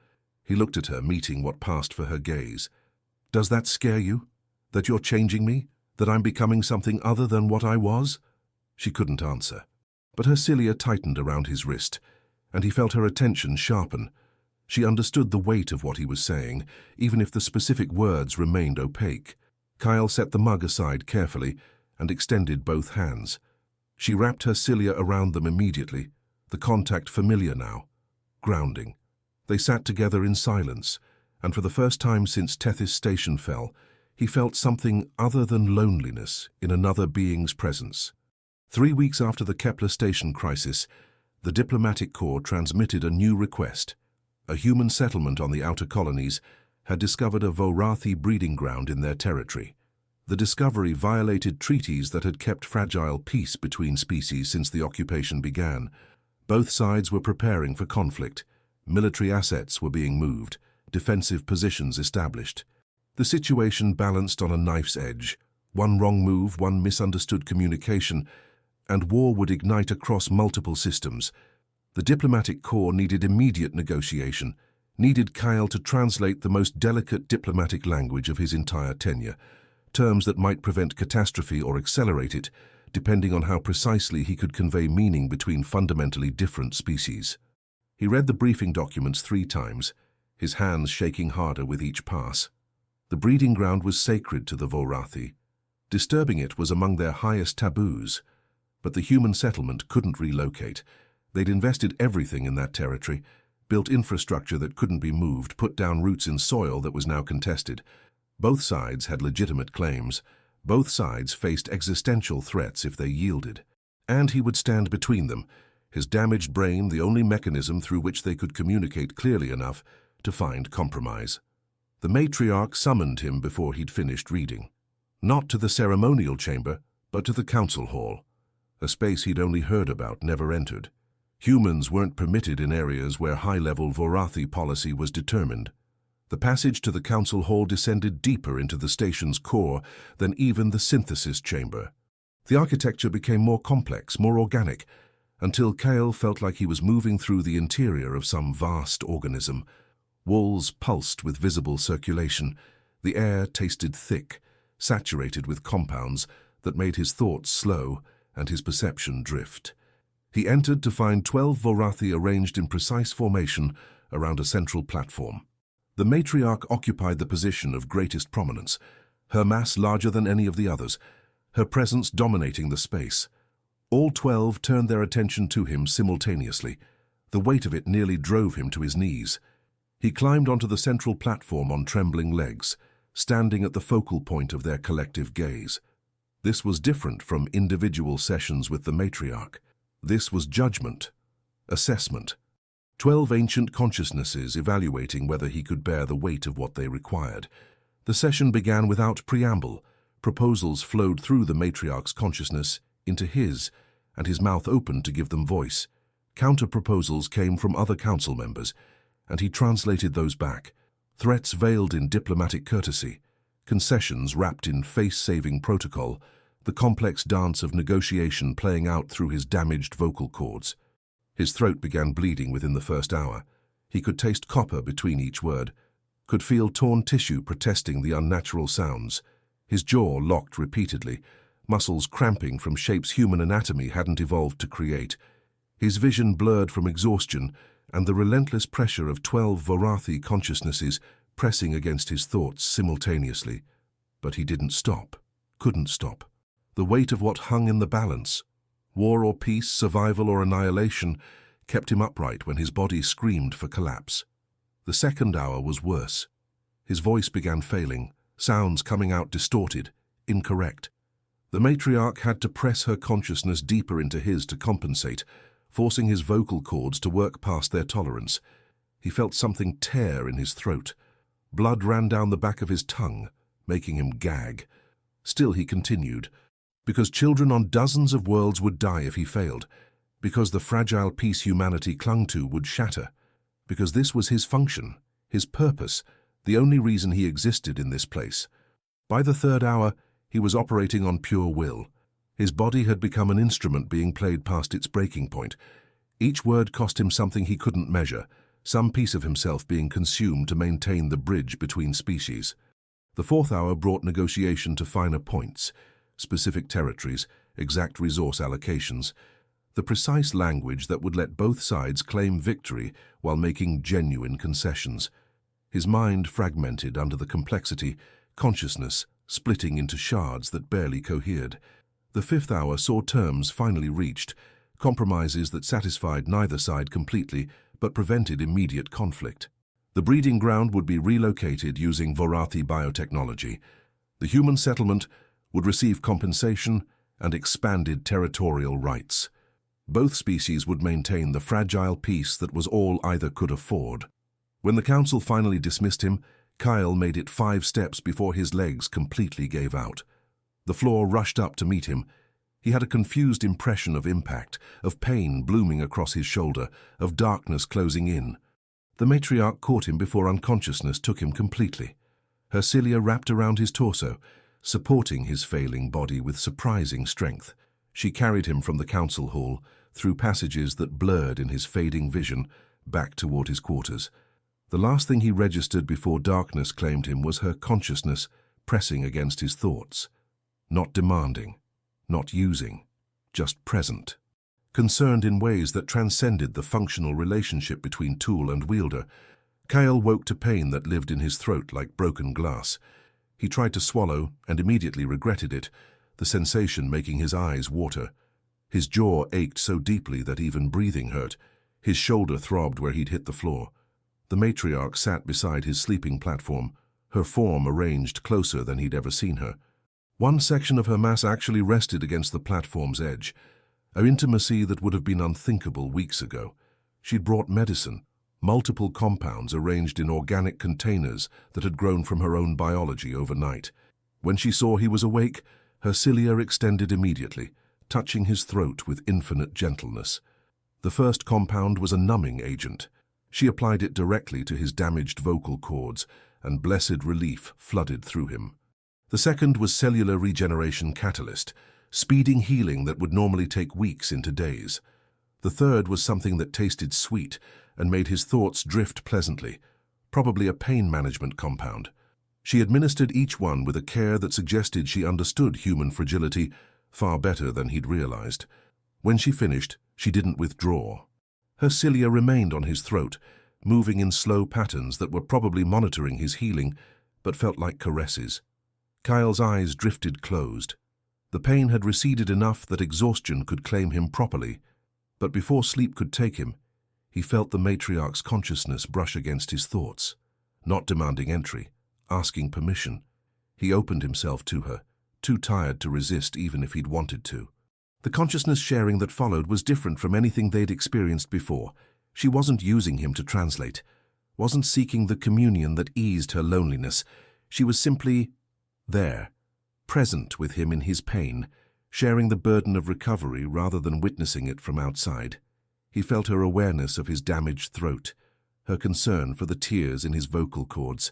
He looked at her, meeting what passed for her gaze. "Does that scare you? That you're changing me? That I'm becoming something other than what I was?" She couldn't answer, but her cilia tightened around his wrist, and he felt her attention sharpen. She understood the weight of what he was saying, even if the specific words remained opaque. Kyle set the mug aside carefully and extended both hands. She wrapped her cilia around them immediately, the contact familiar now, grounding. They sat together in silence, and for the first time since Tethys Station fell, he felt something other than loneliness in another being's presence. 3 weeks after the Kepler Station crisis, the diplomatic corps transmitted a new request. A human settlement on the outer colonies had discovered a Vorathi breeding ground in their territory. The discovery violated treaties that had kept fragile peace between species since the occupation began. Both sides were preparing for conflict. Military assets were being moved, defensive positions established. The situation balanced on a knife's edge. One wrong move, one misunderstood communication, and war would ignite across multiple systems. The diplomatic corps needed immediate negotiation, needed Kyle to translate the most delicate diplomatic language of his entire tenure, terms that might prevent catastrophe or accelerate it, depending on how precisely he could convey meaning between fundamentally different species. He read the briefing documents 3 times, his hands shaking harder with each pass. The breeding ground was sacred to the Vorathi. Disturbing it was among their highest taboos. But the human settlement couldn't relocate. They'd invested everything in that territory, built infrastructure that couldn't be moved, put down roots in soil that was now contested. Both sides had legitimate claims. Both sides faced existential threats if they yielded. And he would stand between them, his damaged brain the only mechanism through which they could communicate clearly enough to find compromise. The matriarch summoned him before he'd finished reading. Not to the ceremonial chamber, but to the council hall. A space he'd only heard about, never entered. Humans weren't permitted in areas where high-level Vorathi policy was determined. The passage to the council hall descended deeper into the station's core than even the synthesis chamber. The architecture became more complex, more organic, until Kyle felt like he was moving through the interior of some vast organism. Walls pulsed with visible circulation. The air tasted thick, saturated with compounds that made his thoughts slow and his perception drift. He entered to find 12 Vorathi arranged in precise formation around a central platform. The matriarch occupied the position of greatest prominence, her mass larger than any of the others, her presence dominating the space. All 12 turned their attention to him simultaneously. The weight of it nearly drove him to his knees. He climbed onto the central platform on trembling legs, standing at the focal point of their collective gaze. This was different from individual sessions with the matriarch. This was judgment, assessment. 12 ancient consciousnesses evaluating whether he could bear the weight of what they required. The session began without preamble. Proposals flowed through the matriarch's consciousness into his, and his mouth opened to give them voice. Counter-proposals came from other council members, and he translated those back. Threats veiled in diplomatic courtesy, concessions wrapped in face-saving protocol, the complex dance of negotiation playing out through his damaged vocal cords. His throat began bleeding within the first hour. He could taste copper between each word, could feel torn tissue protesting the unnatural sounds. His jaw locked repeatedly, muscles cramping from shapes human anatomy hadn't evolved to create. His vision blurred from exhaustion and the relentless pressure of 12 Vorathi consciousnesses pressing against his thoughts simultaneously. But he didn't stop, couldn't stop. The weight of what hung in the balance, war or peace, survival or annihilation, kept him upright when his body screamed for collapse. The second hour was worse. His voice began failing, sounds coming out distorted, incorrect. The matriarch had to press her consciousness deeper into his to compensate, forcing his vocal cords to work past their tolerance. He felt something tear in his throat. Blood ran down the back of his tongue, making him gag. Still he continued, because children on dozens of worlds would die if he failed, because the fragile peace humanity clung to would shatter, because this was his function, his purpose, the only reason he existed in this place. By the third hour, he was operating on pure will. His body had become an instrument being played past its breaking point. Each word cost him something he couldn't measure, some piece of himself being consumed to maintain the bridge between species. The fourth hour brought negotiation to finer points, specific territories, exact resource allocations, the precise language that would let both sides claim victory while making genuine concessions. His mind fragmented under the complexity, consciousness splitting into shards that barely cohered. The fifth hour saw terms finally reached, compromises that satisfied neither side completely but prevented immediate conflict. The breeding ground would be relocated using Vorathi biotechnology. The human settlement would receive compensation and expanded territorial rights. Both species would maintain the fragile peace that was all either could afford. When the council finally dismissed him, Kyle made it 5 steps before his legs completely gave out. The floor rushed up to meet him. He had a confused impression of impact, of pain blooming across his shoulder, of darkness closing in. The matriarch caught him before unconsciousness took him completely. Her cilia wrapped around his torso, supporting his failing body with surprising strength. She carried him from the council hall, through passages that blurred in his fading vision, back toward his quarters. The last thing he registered before darkness claimed him was her consciousness pressing against his thoughts. Not demanding, not using, just present. Concerned in ways that transcended the functional relationship between tool and wielder. Kyle woke to pain that lived in his throat like broken glass. He tried to swallow and immediately regretted it, the sensation making his eyes water. His jaw ached so deeply that even breathing hurt. His shoulder throbbed where he'd hit the floor. The matriarch sat beside his sleeping platform, her form arranged closer than he'd ever seen her. One section of her mass actually rested against the platform's edge, an intimacy that would have been unthinkable weeks ago. She'd brought medicine, multiple compounds arranged in organic containers that had grown from her own biology overnight. When she saw he was awake, her cilia extended immediately, touching his throat with infinite gentleness. The first compound was a numbing agent, She applied it directly to his damaged vocal cords, and blessed relief flooded through him. The second was cellular regeneration catalyst, speeding healing that would normally take weeks into days. The third was something that tasted sweet and made his thoughts drift pleasantly, probably a pain management compound. She administered each one with a care that suggested she understood human fragility far better than he'd realized. When she finished, she didn't withdraw. Her cilia remained on his throat, moving in slow patterns that were probably monitoring his healing, but felt like caresses. Kyle's eyes drifted closed. The pain had receded enough that exhaustion could claim him properly, but before sleep could take him, he felt the matriarch's consciousness brush against his thoughts, not demanding entry, asking permission. He opened himself to her, too tired to resist even if he'd wanted to. The consciousness sharing that followed was different from anything they'd experienced before. She wasn't using him to translate, wasn't seeking the communion that eased her loneliness. She was simply there, present with him in his pain, sharing the burden of recovery rather than witnessing it from outside. He felt her awareness of his damaged throat, her concern for the tears in his vocal cords,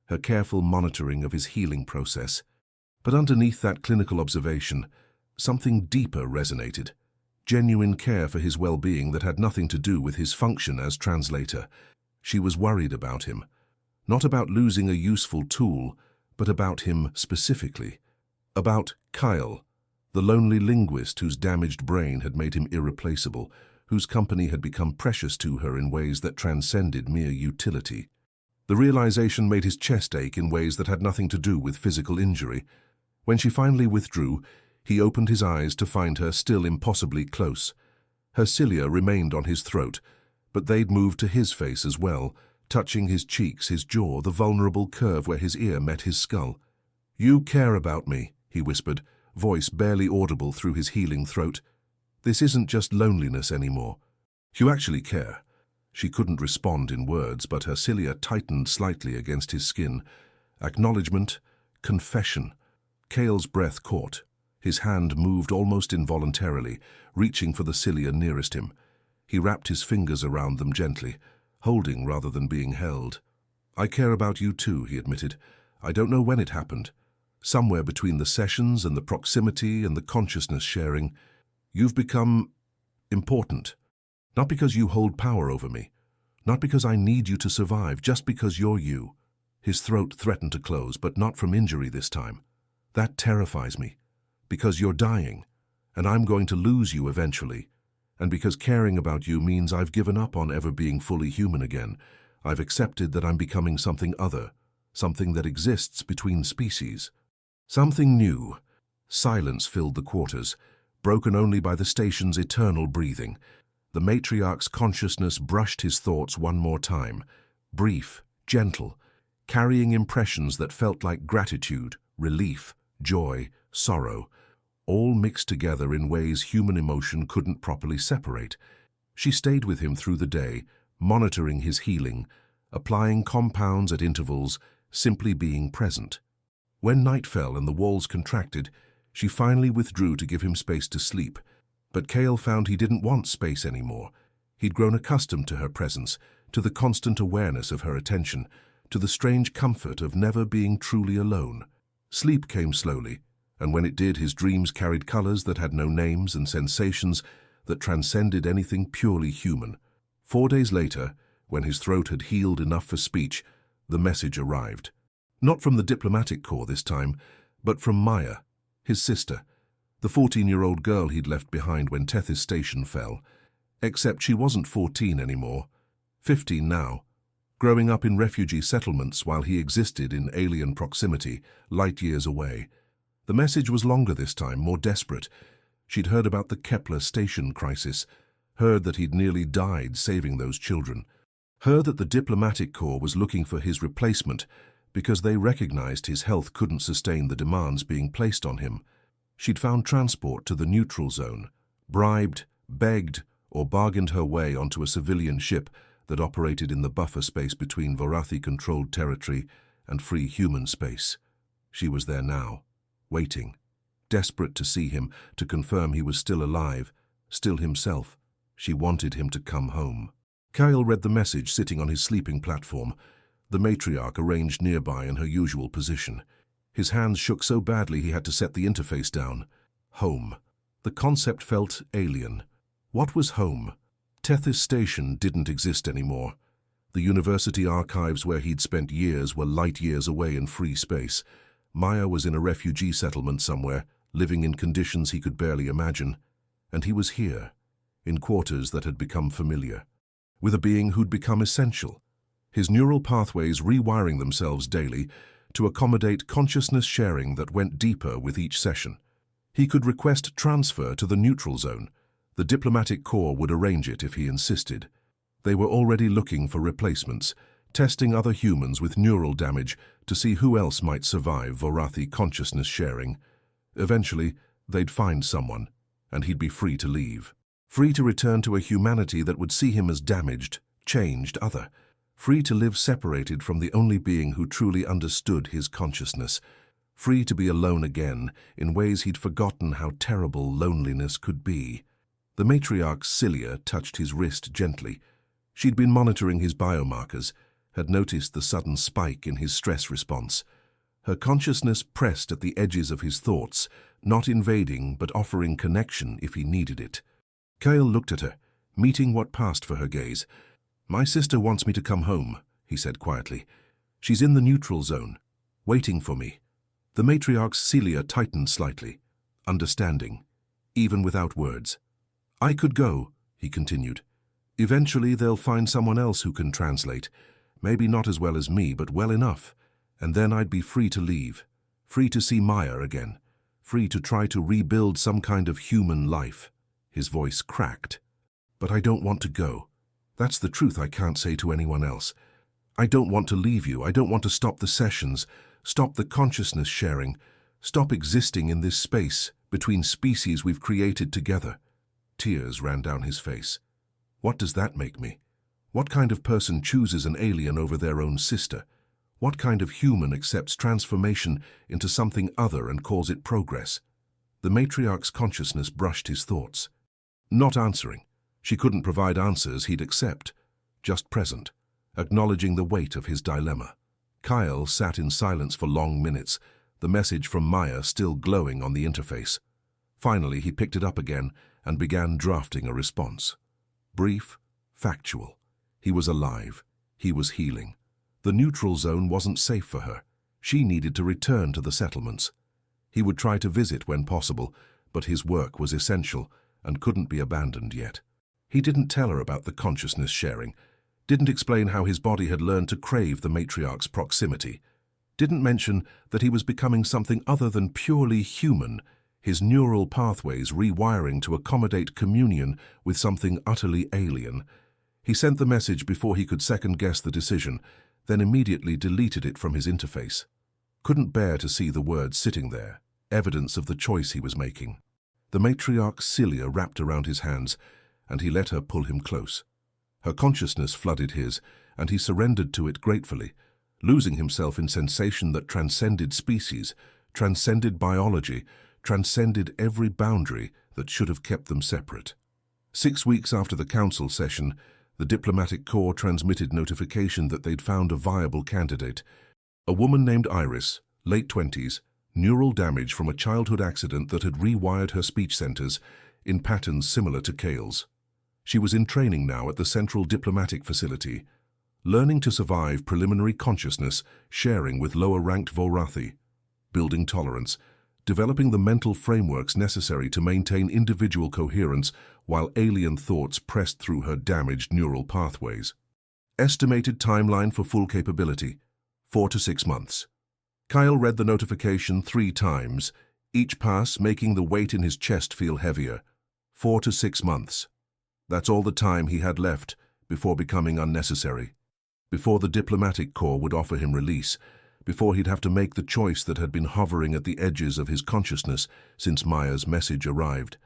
her careful monitoring of his healing process. But underneath that clinical observation, something deeper resonated, genuine care for his well-being that had nothing to do with his function as translator. She was worried about him, not about losing a useful tool, but about him specifically, about Kyle, the lonely linguist whose damaged brain had made him irreplaceable, whose company had become precious to her in ways that transcended mere utility. The realization made his chest ache in ways that had nothing to do with physical injury. When she finally withdrew, he opened his eyes to find her still impossibly close. Her cilia remained on his throat, but they'd moved to his face as well, touching his cheeks, his jaw, the vulnerable curve where his ear met his skull. "You care about me," he whispered, voice barely audible through his healing throat. "This isn't just loneliness anymore. You actually care." She couldn't respond in words, but her cilia tightened slightly against his skin. Acknowledgement, confession. Kale's breath caught. His hand moved almost involuntarily, reaching for the cilia nearest him. He wrapped his fingers around them gently, holding rather than being held. "I care about you too," he admitted. "I don't know when it happened. Somewhere between the sessions and the proximity and the consciousness sharing, you've become important. Not because you hold power over me, not because I need you to survive, just because you're you." His throat threatened to close, but not from injury this time. "That terrifies me, because you're dying, and I'm going to lose you eventually. And because caring about you means I've given up on ever being fully human again. I've accepted that I'm becoming something other, something that exists between species. Something new." Silence filled the quarters, broken only by the station's eternal breathing. The matriarch's consciousness brushed his thoughts one more time, brief, gentle, carrying impressions that felt like gratitude, relief, joy, sorrow, all mixed together in ways human emotion couldn't properly separate. She stayed with him through the day, monitoring his healing, applying compounds at intervals, simply being present. When night fell and the walls contracted, she finally withdrew to give him space to sleep. But Kale found he didn't want space anymore. He'd grown accustomed to her presence, to the constant awareness of her attention, to the strange comfort of never being truly alone. Sleep came slowly, and when it did, his dreams carried colors that had no names and sensations that transcended anything purely human. 4 days later, when his throat had healed enough for speech, the message arrived. Not from the diplomatic corps this time, but from Maya, his sister, the 14-year-old girl he'd left behind when Tethys Station fell. Except she wasn't 14 anymore, 15 now, growing up in refugee settlements while he existed in alien proximity, light years away. The message was longer this time, more desperate. She'd heard about the Kepler station crisis, heard that he'd nearly died saving those children, heard that the diplomatic corps was looking for his replacement because they recognized his health couldn't sustain the demands being placed on him. She'd found transport to the neutral zone, bribed, begged, or bargained her way onto a civilian ship that operated in the buffer space between Vorathi-controlled territory and free human space. She was there now, waiting, desperate to see him, to confirm he was still alive, still himself. She wanted him to come home. Kyle read the message sitting on his sleeping platform, the matriarch arranged nearby in her usual position. His hands shook so badly he had to set the interface down. Home. The concept felt alien. What was home? Tethys Station didn't exist anymore. The university archives where he'd spent years were light years away in free space. Maya was in a refugee settlement somewhere, living in conditions he could barely imagine. And he was here, in quarters that had become familiar, with a being who'd become essential, his neural pathways rewiring themselves daily to accommodate consciousness sharing that went deeper with each session. He could request transfer to the neutral zone. The diplomatic corps would arrange it if he insisted. They were already looking for replacements, testing other humans with neural damage to see who else might survive Vorathi consciousness sharing. Eventually, they'd find someone, and he'd be free to leave. Free to return to a humanity that would see him as damaged, changed other. Free to live separated from the only being who truly understood his consciousness. Free to be alone again in ways he'd forgotten how terrible loneliness could be. The matriarch Cilia touched his wrist gently. She'd been monitoring his biomarkers, had noticed the sudden spike in his stress response. Her consciousness pressed at the edges of his thoughts, not invading but offering connection if he needed it. Kyle looked at her, meeting what passed for her gaze. "My sister wants me to come home," he said quietly. "She's in the neutral zone, waiting for me." The matriarch's cilia tightened slightly, understanding, even without words. "I could go," he continued. "Eventually they'll find someone else who can translate, maybe not as well as me, but well enough, and then I'd be free to leave, free to see Maya again, free to try to rebuild some kind of human life." His voice cracked. "But I don't want to go. That's the truth I can't say to anyone else. I don't want to leave you. I don't want to stop the sessions, stop the consciousness sharing, stop existing in this space between species we've created together." Tears ran down his face. "What does that make me? What kind of person chooses an alien over their own sister? What kind of human accepts transformation into something other and calls it progress?" The matriarch's consciousness brushed his thoughts. Not answering. She couldn't provide answers he'd accept, just present, acknowledging the weight of his dilemma. Kyle sat in silence for long minutes, the message from Maya still glowing on the interface. Finally, he picked it up again and began drafting a response. Brief, factual. He was alive. He was healing. The neutral zone wasn't safe for her. She needed to return to the settlements. He would try to visit when possible, but his work was essential and couldn't be abandoned yet. He didn't tell her about the consciousness sharing, didn't explain how his body had learned to crave the matriarch's proximity, didn't mention that he was becoming something other than purely human, his neural pathways rewiring to accommodate communion with something utterly alien. He sent the message before he could second-guess the decision, then immediately deleted it from his interface. Couldn't bear to see the words sitting there, evidence of the choice he was making. The matriarch's cilia wrapped around his hands, and he let her pull him close. Her consciousness flooded his, and he surrendered to it gratefully, losing himself in sensation that transcended species, transcended biology, transcended every boundary that should have kept them separate. 6 weeks after the council session, the diplomatic corps transmitted notification that they'd found a viable candidate. A woman named Iris, late 20s, neural damage from a childhood accident that had rewired her speech centers in patterns similar to Kale's. She was in training now at the Central Diplomatic Facility, learning to survive preliminary consciousness, sharing with lower-ranked Vorathi, building tolerance, developing the mental frameworks necessary to maintain individual coherence while alien thoughts pressed through her damaged neural pathways. Estimated timeline for full capability, 4 to 6 months. Kyle read the notification 3 times, each pass making the weight in his chest feel heavier. 4 to 6 months. That's all the time he had left before becoming unnecessary, before the diplomatic corps would offer him release, before he'd have to make the choice that had been hovering at the edges of his consciousness since Maya's message arrived.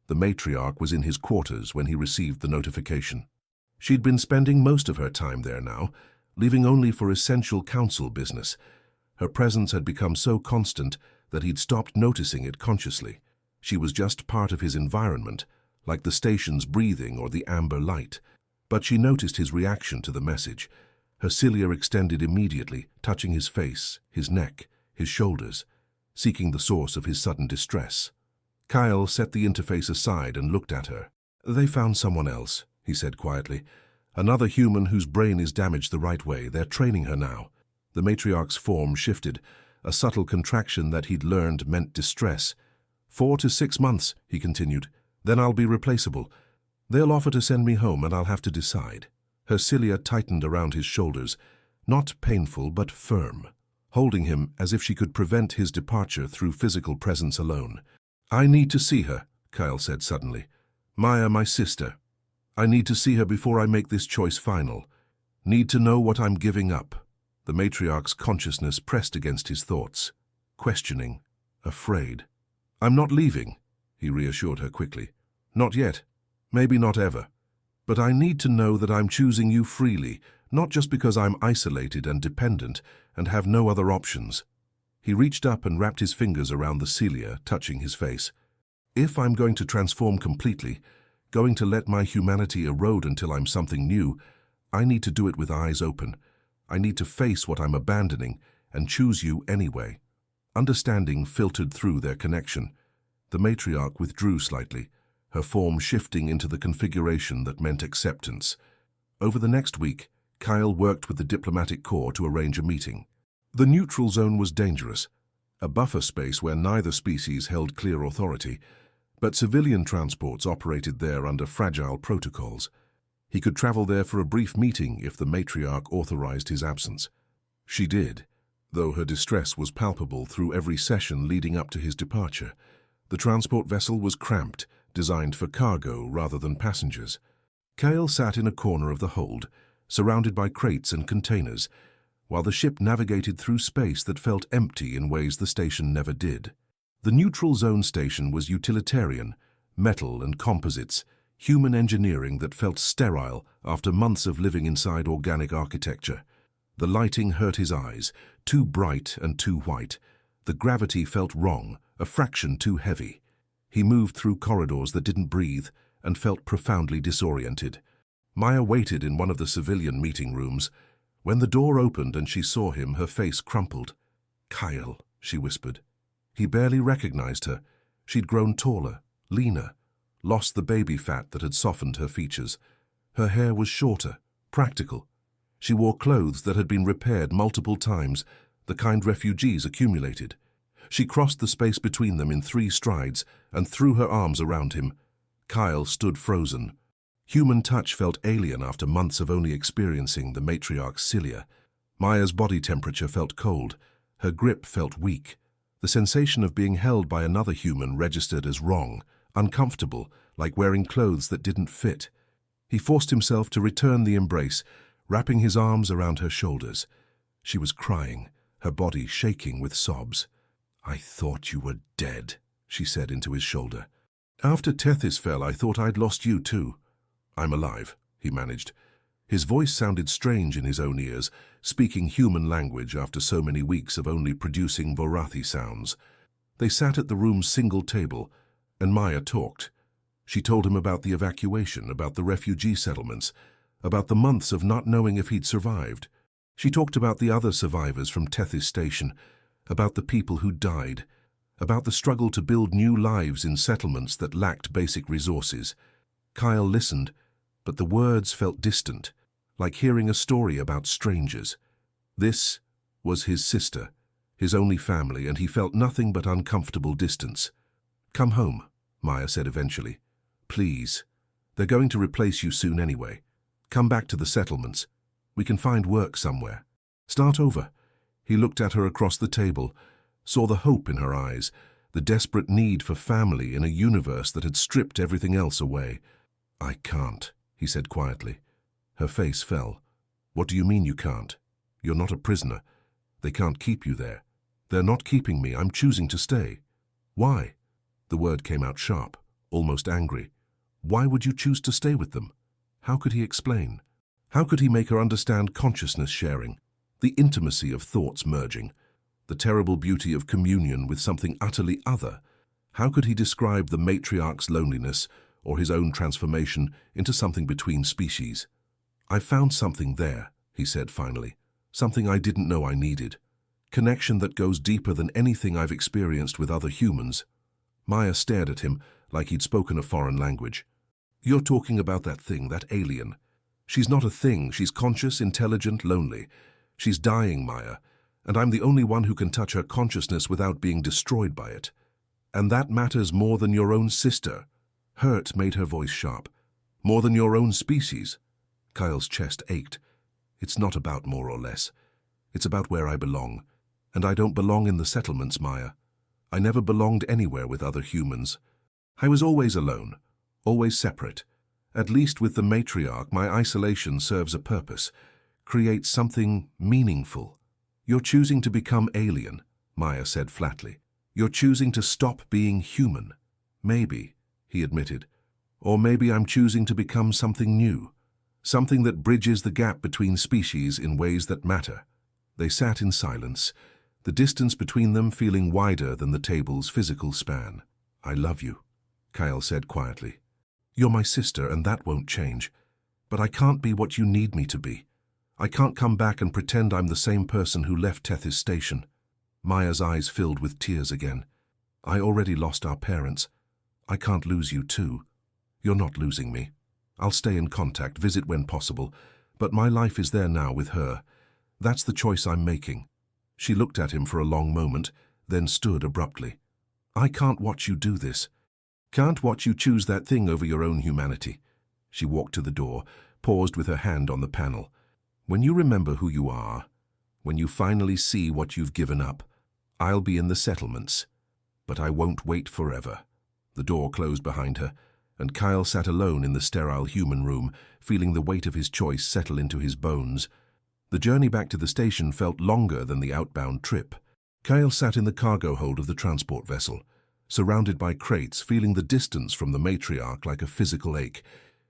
The matriarch was in his quarters when he received the notification. She'd been spending most of her time there now, leaving only for essential council business. Her presence had become so constant that he'd stopped noticing it consciously. She was just part of his environment, like the station's breathing or the amber light. But she noticed his reaction to the message. Her cilia extended immediately, touching his face, his neck, his shoulders, seeking the source of his sudden distress. Kyle set the interface aside and looked at her. "They found someone else," he said quietly. "Another human whose brain is damaged the right way. They're training her now." The matriarch's form shifted, a subtle contraction that he'd learned meant distress. 4 to 6 months, he continued. "Then I'll be replaceable. They'll offer to send me home and I'll have to decide." Her cilia tightened around his shoulders, not painful but firm, holding him as if she could prevent his departure through physical presence alone. "I need to see her," Kyle said suddenly. "Maya, my sister. I need to see her before I make this choice final. Need to know what I'm giving up." The matriarch's consciousness pressed against his thoughts, questioning, afraid. "I'm not leaving," he reassured her quickly. "Not yet. Maybe not ever. But I need to know that I'm choosing you freely, not just because I'm isolated and dependent and have no other options." He reached up and wrapped his fingers around the cilia, touching his face. "If I'm going to transform completely, going to let my humanity erode until I'm something new, I need to do it with eyes open. I need to face what I'm abandoning and choose you anyway." Understanding filtered through their connection. The matriarch withdrew slightly, her form shifting into the configuration that meant acceptance. Over the next week, Kyle worked with the diplomatic corps to arrange a meeting. The neutral zone was dangerous, a buffer space where neither species held clear authority, but civilian transports operated there under fragile protocols. He could travel there for a brief meeting if the matriarch authorized his absence. She did, though her distress was palpable through every session leading up to his departure. The transport vessel was cramped, designed for cargo rather than passengers. Kyle sat in a corner of the hold, surrounded by crates and containers, while the ship navigated through space that felt empty in ways the station never did. The neutral zone station was utilitarian, metal and composites, human engineering that felt sterile after months of living inside organic architecture. The lighting hurt his eyes, too bright and too white. The gravity felt wrong, a fraction too heavy. He moved through corridors that didn't breathe and felt profoundly disoriented. Maya waited in one of the civilian meeting rooms. When the door opened and she saw him, her face crumpled. "Kyle," she whispered. He barely recognized her. She'd grown taller, leaner, lost the baby fat that had softened her features. Her hair was shorter, practical. She wore clothes that had been repaired multiple times, the kind refugees accumulated. She crossed the space between them in 3 strides and threw her arms around him. Kyle stood frozen. Human touch felt alien after months of only experiencing the matriarch's cilia. Maya's body temperature felt cold. Her grip felt weak. The sensation of being held by another human registered as wrong, uncomfortable, like wearing clothes that didn't fit. He forced himself to return the embrace, wrapping his arms around her shoulders. She was crying, her body shaking with sobs. "I thought you were dead," she said into his shoulder. "After Tethys fell, I thought I'd lost you too." "I'm alive," he managed. His voice sounded strange in his own ears, speaking human language after so many weeks of only producing Vorathi sounds. They sat at the room's single table, and Maya talked. She told him about the evacuation, about the refugee settlements, about the months of not knowing if he'd survived. She talked about the other survivors from Tethys Station, about the people who died, about the struggle to build new lives in settlements that lacked basic resources. Kyle listened, but the words felt distant, like hearing a story about strangers. This was his sister, his only family, and he felt nothing but uncomfortable distance. "Come home," Maya said eventually. "Please. They're going to replace you soon anyway. Come back to the settlements. We can find work somewhere. Start over." He looked at her across the table, saw the hope in her eyes, the desperate need for family in a universe that had stripped everything else away. "I can't," he said quietly. Her face fell. "What do you mean you can't? You're not a prisoner. They can't keep you there." "They're not keeping me. I'm choosing to stay." "Why?" The word came out sharp, almost angry. Why would you choose to stay with them? How could he explain? How could he make her understand consciousness sharing, the intimacy of thoughts merging, the terrible beauty of communion with something utterly other? How could he describe the matriarch's loneliness or his own transformation into something between species? "I found something there," he said finally. "Something I didn't know I needed. Connection that goes deeper than anything I've experienced with other humans." Maya stared at him like he'd spoken a foreign language. "You're talking about that thing, that alien. She's not a thing. She's conscious, intelligent, lonely. She's dying, Maya, and I'm the only one who can touch her consciousness without being destroyed by it. And that matters more than your own sister." Hurt made her voice sharp. "More than your own species." Kyle's chest ached. "It's not about more or less. It's about where I belong. And I don't belong in the settlements, Maya. I never belonged anywhere with other humans. I was always alone, always separate. At least with the matriarch, my isolation serves a purpose, creates something meaningful." "You're choosing to become alien," Maya said flatly. "You're choosing to stop being human." "Maybe," he admitted. "Or maybe I'm choosing to become something new, something that bridges the gap between species in ways that matter." They sat in silence, the distance between them feeling wider than the table's physical span. "I love you," Kyle said quietly. "You're my sister, and that won't change. But I can't be what you need me to be. I can't come back and pretend I'm the same person who left Tethys Station." Maya's eyes filled with tears again. "I already lost our parents. I can't lose you too. You're not losing me. I'll stay in contact, visit when possible, but my life is there now with her. That's the choice I'm making." She looked at him for a long moment, then stood abruptly. "I can't watch you do this. Can't watch you choose that thing over your own humanity." She walked to the door, paused with her hand on the panel. "When you remember who you are, when you finally see what you've given up, I'll be in the settlements. But I won't wait forever." The door closed behind her, and Kyle sat alone in the sterile human room, feeling the weight of his choice settle into his bones. The journey back to the station felt longer than the outbound trip. Kyle sat in the cargo hold of the transport vessel, surrounded by crates, feeling the distance from the matriarch like a physical ache.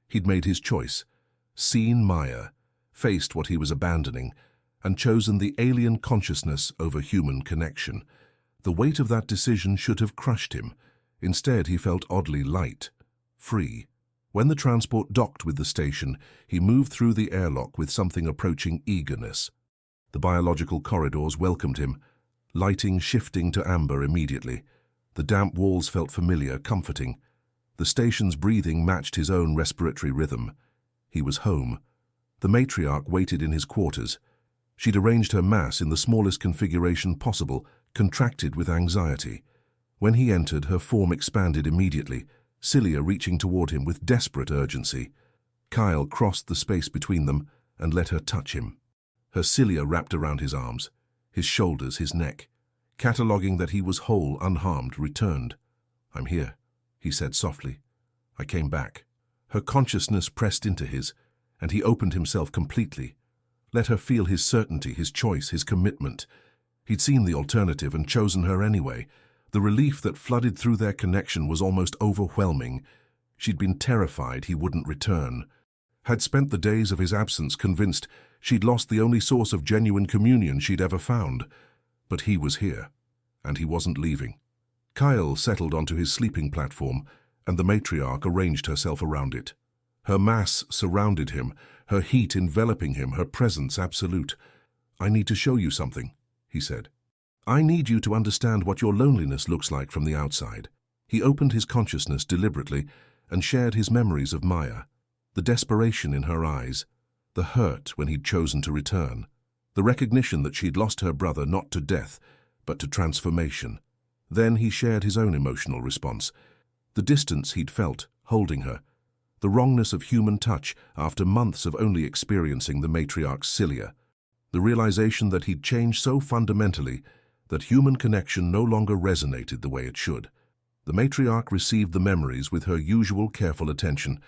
He'd made his choice, seen Maya, faced what he was abandoning, and chosen the alien consciousness over human connection. The weight of that decision should have crushed him. Instead, he felt oddly light, free. When the transport docked with the station, he moved through the airlock with something approaching eagerness. The biological corridors welcomed him, lighting shifting to amber immediately. The damp walls felt familiar, comforting. The station's breathing matched his own respiratory rhythm. He was home. The matriarch waited in his quarters. She'd arranged her mass in the smallest configuration possible, contracted with anxiety. When he entered, her form expanded immediately, cilia reaching toward him with desperate urgency. Kyle crossed the space between them and let her touch him. Her cilia wrapped around his arms, his shoulders, his neck. Cataloging that he was whole, unharmed, returned. "I'm here," he said softly. "I came back." Her consciousness pressed into his, and he opened himself completely. Let her feel his certainty, his choice, his commitment. He'd seen the alternative and chosen her anyway. The relief that flooded through their connection was almost overwhelming. She'd been terrified he wouldn't return. Had spent the days of his absence convinced she'd lost the only source of genuine communion she'd ever found. But he was here, and he wasn't leaving. Kyle settled onto his sleeping platform, and the matriarch arranged herself around it. Her mass surrounded him, her heat enveloping him, her presence absolute. "I need to show you something," he said. "I need you to understand what your loneliness looks like from the outside." He opened his consciousness deliberately and shared his memories of Maya, the desperation in her eyes, the hurt when he'd chosen to return, the recognition that she'd lost her brother not to death, but to transformation. Then he shared his own emotional response, the distance he'd felt holding her, the wrongness of human touch after months of only experiencing the matriarch's cilia, the realization that he'd changed so fundamentally that human connection no longer resonated the way it should. The matriarch received the memories with her usual careful attention.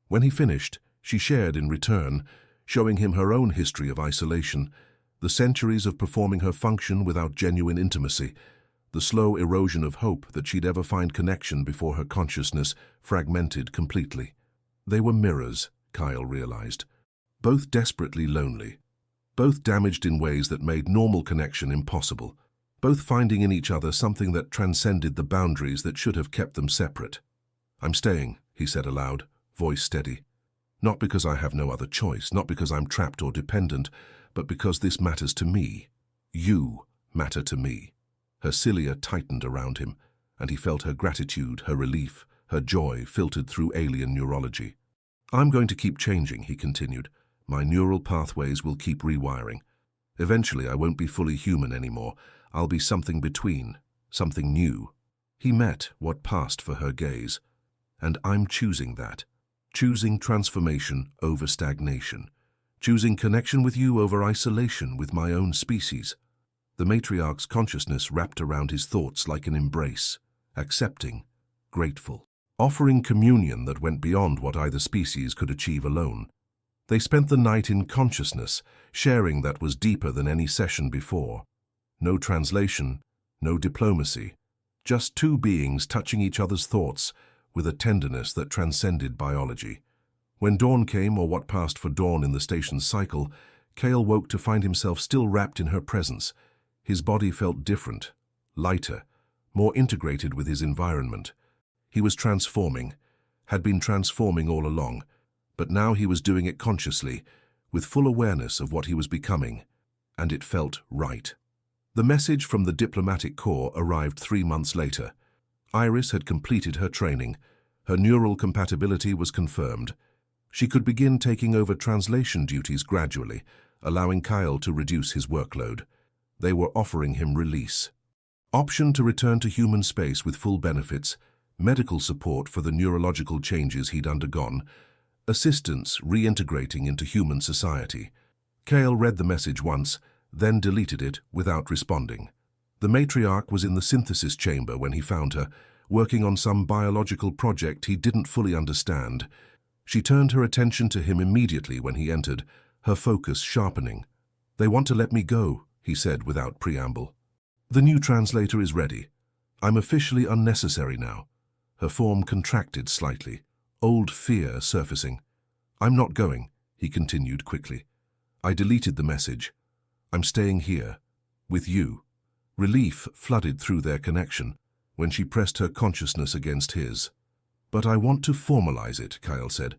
When he finished, she shared in return, showing him her own history of isolation, the centuries of performing her function without genuine intimacy, the slow erosion of hope that she'd ever find connection before her consciousness fragmented completely. They were mirrors, Kyle realized, both desperately lonely, both damaged in ways that made normal connection impossible, both finding in each other something that transcended the boundaries that should have kept them separate. "I'm staying," he said aloud, voice steady. Not because I have no other choice, not because I'm trapped or dependent, but because this matters to me. You matter to me. Her cilia tightened around him, and he felt her gratitude, her relief, her joy filtered through alien neurology. I'm going to keep changing, he continued. My neural pathways will keep rewiring. Eventually, I won't be fully human anymore. I'll be something between, something new. He met what passed for her gaze. And I'm choosing that. Choosing transformation over stagnation. Choosing connection with you over isolation with my own species. The matriarch's consciousness wrapped around his thoughts like an embrace, accepting, grateful, offering communion that went beyond what either species could achieve alone. They spent the night in consciousness, sharing that was deeper than any session before. No translation, no diplomacy, just two beings touching each other's thoughts with a tenderness that transcended biology. When dawn came, or what passed for dawn in the station's cycle, Kale woke to find himself still wrapped in her presence. His body felt different, lighter, more integrated with his environment. He was transforming, had been transforming all along, but now he was doing it consciously, with full awareness of what he was becoming, and it felt right. The message from the diplomatic corps arrived 3 months later. Iris had completed her training. Her neural compatibility was confirmed. She could begin taking over translation duties gradually, allowing Kyle to reduce his workload. They were offering him release. Option to return to human space with full benefits, medical support for the neurological changes he'd undergone, assistance reintegrating into human society. Kale read the message once, then deleted it without responding. The matriarch was in the synthesis chamber when he found her, working on some biological project he didn't fully understand. She turned her attention to him immediately when he entered, her focus sharpening. "They want to let me go," he said without preamble. "The new translator is ready. I'm officially unnecessary now." Her form contracted slightly, old fear surfacing. "I'm not going," he continued quickly. "I deleted the message. I'm staying here, with you." Relief flooded through their connection when she pressed her consciousness against his. "But I want to formalize it," Kyle said.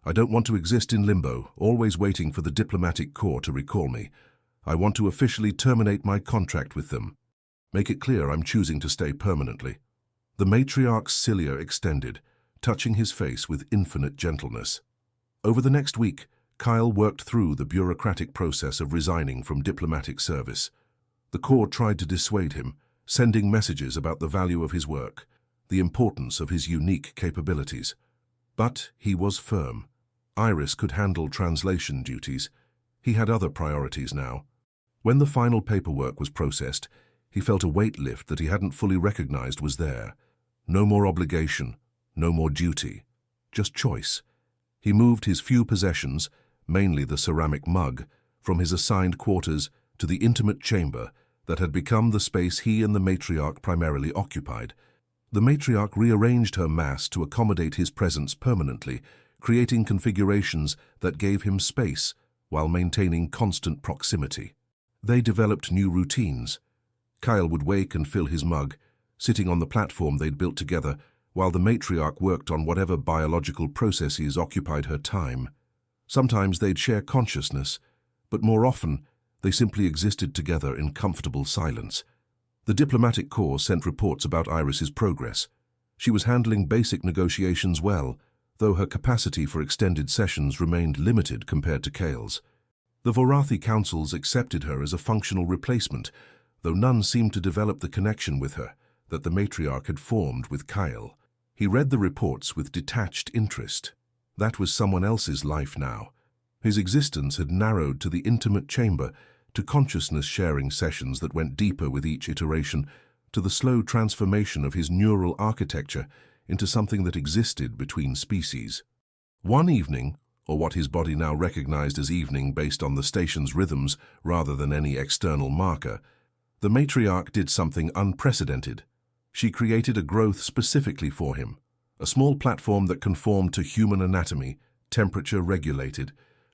"I don't want to exist in limbo, always waiting for the diplomatic corps to recall me. I want to officially terminate my contract with them. Make it clear I'm choosing to stay permanently." The matriarch's cilia extended, touching his face with infinite gentleness. Over the next week, Kyle worked through the bureaucratic process of resigning from diplomatic service. The corps tried to dissuade him, sending messages about the value of his work, the importance of his unique capabilities. But he was firm. Iris could handle translation duties. He had other priorities now. When the final paperwork was processed, he felt a weight lift that he hadn't fully recognized was there. No more obligation, no more duty, just choice. He moved his few possessions, mainly the ceramic mug, from his assigned quarters to the intimate chamber that had become the space he and the matriarch primarily occupied. The matriarch rearranged her mass to accommodate his presence permanently, creating configurations that gave him space while maintaining constant proximity. They developed new routines. Kyle would wake and fill his mug, sitting on the platform they'd built together, while the matriarch worked on whatever biological processes occupied her time. Sometimes they'd share consciousness, but more often they simply existed together in comfortable silence. The diplomatic corps sent reports about Iris's progress. She was handling basic negotiations well, though her capacity for extended sessions remained limited compared to Kale's. The Vorathi councils accepted her as a functional replacement, though none seemed to develop the connection with her that the matriarch had formed with Kyle. He read the reports with detached interest. That was someone else's life now. His existence had narrowed to the intimate chamber, to consciousness-sharing sessions that went deeper with each iteration, to the slow transformation of his neural architecture into something that existed between species. One evening, or what his body now recognized as evening based on the station's rhythms rather than any external marker, the matriarch did something unprecedented. She created a growth specifically for him, a small platform that conformed to human anatomy, temperature regulated,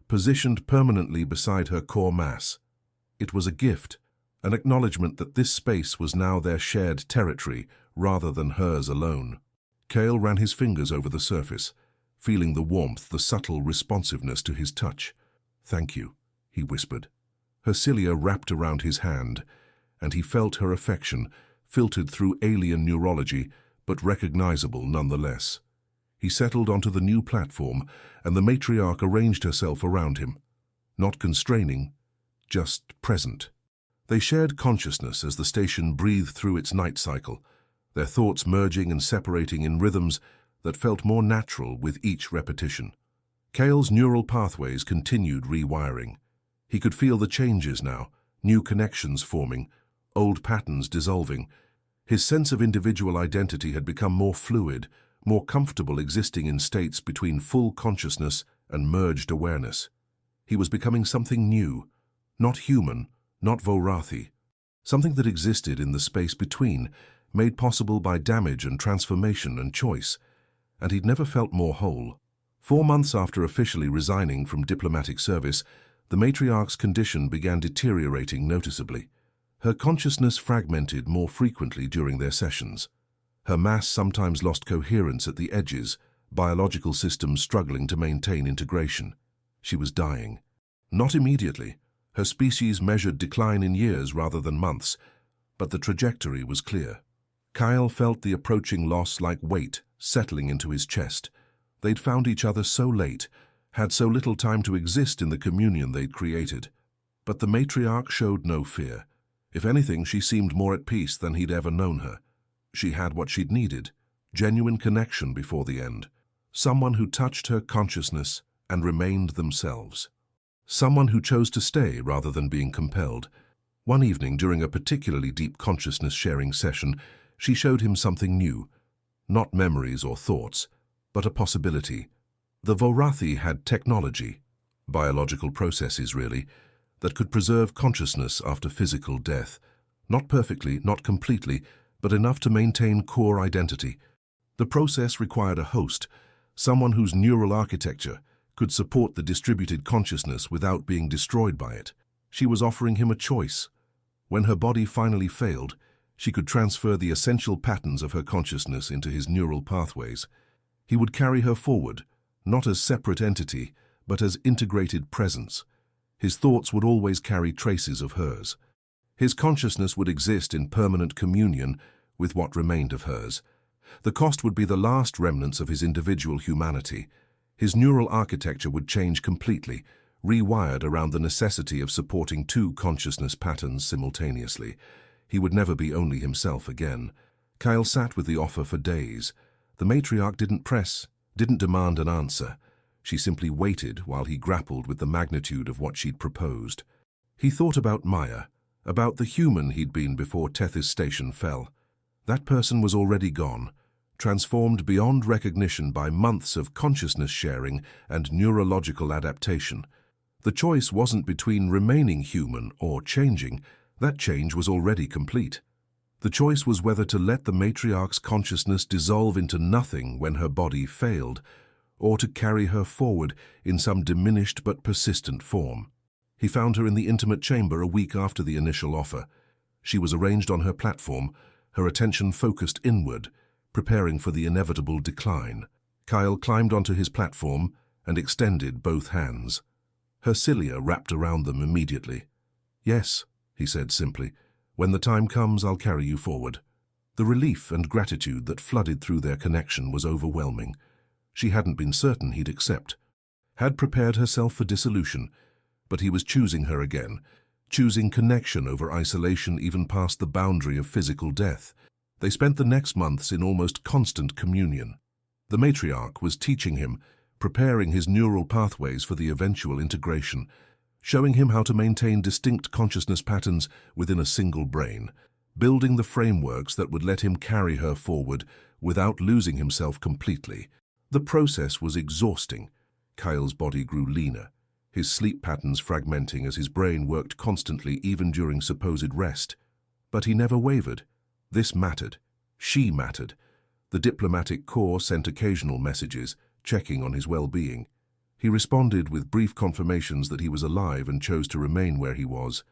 positioned permanently beside her core mass. It was a gift, an acknowledgement that this space was now their shared territory rather than hers alone. Kale ran his fingers over the surface, feeling the warmth, the subtle responsiveness to his touch. "Thank you," he whispered. Her cilia wrapped around his hand, and he felt her affection, filtered through alien neurology, but recognizable nonetheless. He settled onto the new platform, and the matriarch arranged herself around him. Not constraining, just present. They shared consciousness as the station breathed through its night cycle, their thoughts merging and separating in rhythms that felt more natural with each repetition. Kale's neural pathways continued rewiring. He could feel the changes now, new connections forming, old patterns dissolving. His sense of individual identity had become more fluid, more comfortable existing in states between full consciousness and merged awareness. He was becoming something new, not human, not Vorathi, something that existed in the space between, made possible by damage and transformation and choice, and he'd never felt more whole. 4 months after officially resigning from diplomatic service, the matriarch's condition began deteriorating noticeably. Her consciousness fragmented more frequently during their sessions. Her mass sometimes lost coherence at the edges, biological systems struggling to maintain integration. She was dying. Not immediately. Her species measured decline in years rather than months, but the trajectory was clear. Kyle felt the approaching loss like weight settling into his chest. They'd found each other so late, had so little time to exist in the communion they'd created. But the matriarch showed no fear. If anything, she seemed more at peace than he'd ever known her. She had what she'd needed, genuine connection before the end. Someone who touched her consciousness and remained themselves. Someone who chose to stay rather than being compelled. One evening, during a particularly deep consciousness-sharing session, she showed him something new. Not memories or thoughts, but a possibility. The Vorathi had technology, biological processes really, that could preserve consciousness after physical death. Not perfectly, not completely, but enough to maintain core identity. The process required a host, someone whose neural architecture could support the distributed consciousness without being destroyed by it. She was offering him a choice. When her body finally failed, she could transfer the essential patterns of her consciousness into his neural pathways. He would carry her forward, not as separate entity, but as integrated presence. His thoughts would always carry traces of hers. His consciousness would exist in permanent communion with what remained of hers. The cost would be the last remnants of his individual humanity. His neural architecture would change completely, rewired around the necessity of supporting 2 consciousness patterns simultaneously. He would never be only himself again. Kyle sat with the offer for days. The matriarch didn't press, didn't demand an answer. She simply waited while he grappled with the magnitude of what she'd proposed. He thought about Maya, about the human he'd been before Tethys Station fell. That person was already gone, transformed beyond recognition by months of consciousness sharing and neurological adaptation. The choice wasn't between remaining human or changing. That change was already complete. The choice was whether to let the matriarch's consciousness dissolve into nothing when her body failed, or to carry her forward in some diminished but persistent form. He found her in the intimate chamber a week after the initial offer. She was arranged on her platform, her attention focused inward, preparing for the inevitable decline. Kyle climbed onto his platform and extended both hands. Her cilia wrapped around them immediately. "Yes," he said simply, "when the time comes, I'll carry you forward." The relief and gratitude that flooded through their connection was overwhelming. She hadn't been certain he'd accept, had prepared herself for dissolution, but he was choosing her again, choosing connection over isolation even past the boundary of physical death. They spent the next months in almost constant communion. The matriarch was teaching him, preparing his neural pathways for the eventual integration, showing him how to maintain distinct consciousness patterns within a single brain, building the frameworks that would let him carry her forward without losing himself completely. The process was exhausting. Kyle's body grew leaner, his sleep patterns fragmenting as his brain worked constantly even during supposed rest. But he never wavered. This mattered. She mattered. The diplomatic corps sent occasional messages, checking on his well-being. He responded with brief confirmations that he was alive and chose to remain where he was.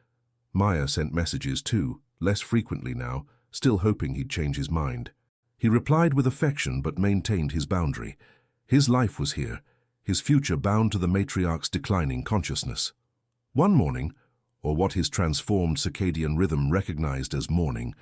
Maya sent messages too, less frequently now, still hoping he'd change his mind. He replied with affection but maintained his boundary. His life was here, his future bound to the matriarch's declining consciousness. One morning, or what his transformed circadian rhythm recognized as morning,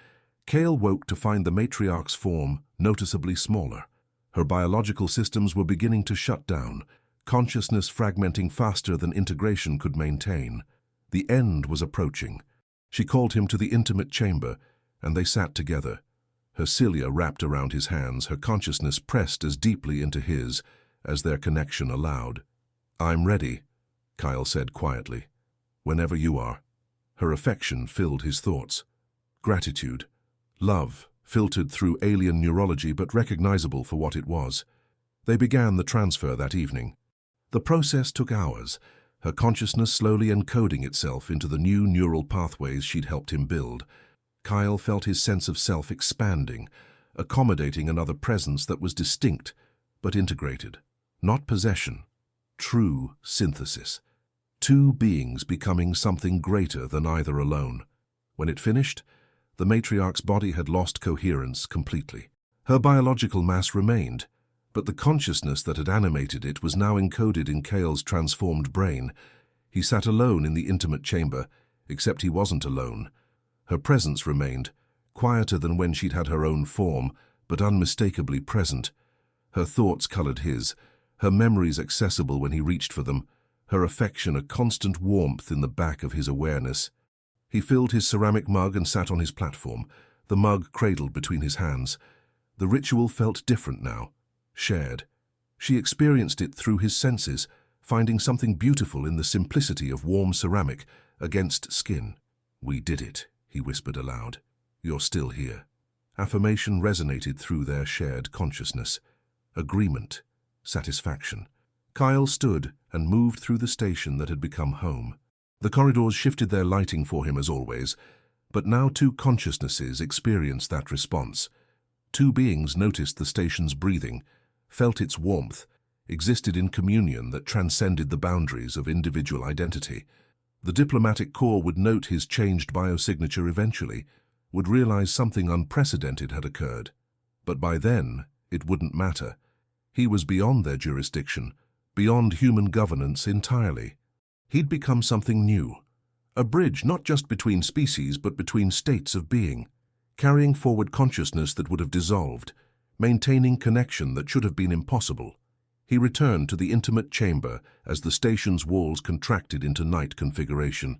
Kale woke to find the matriarch's form noticeably smaller. Her biological systems were beginning to shut down, consciousness fragmenting faster than integration could maintain. The end was approaching. She called him to the intimate chamber, and they sat together. Her cilia wrapped around his hands, her consciousness pressed as deeply into his as their connection allowed. "I'm ready," Kyle said quietly. "Whenever you are." Her affection filled his thoughts. Gratitude, love, filtered through alien neurology but recognizable for what it was. They began the transfer that evening. The process took hours, her consciousness slowly encoding itself into the new neural pathways she'd helped him build. Kyle felt his sense of self expanding, accommodating another presence that was distinct but integrated. Not possession, true synthesis. Two beings becoming something greater than either alone. When it finished, the matriarch's body had lost coherence completely. Her biological mass remained, but the consciousness that had animated it was now encoded in Kale's transformed brain. He sat alone in the intimate chamber, except he wasn't alone. Her presence remained, quieter than when she'd had her own form, but unmistakably present. Her thoughts colored his, her memories accessible when he reached for them, her affection a constant warmth in the back of his awareness. He filled his ceramic mug and sat on his platform, the mug cradled between his hands. The ritual felt different now, shared. She experienced it through his senses, finding something beautiful in the simplicity of warm ceramic against skin. "We did it," he whispered aloud. "You're still here." Affirmation resonated through their shared consciousness. Agreement, satisfaction. Kyle stood and moved through the station that had become home. The corridors shifted their lighting for him as always, but now two consciousnesses experienced that response. Two beings noticed the station's breathing, felt its warmth, existed in communion that transcended the boundaries of individual identity. The diplomatic corps would note his changed biosignature eventually, would realize something unprecedented had occurred. But by then, it wouldn't matter. He was beyond their jurisdiction, beyond human governance entirely. He'd become something new, a bridge not just between species but between states of being, carrying forward consciousness that would have dissolved, maintaining connection that should have been impossible. He returned to the intimate chamber as the station's walls contracted into night configuration,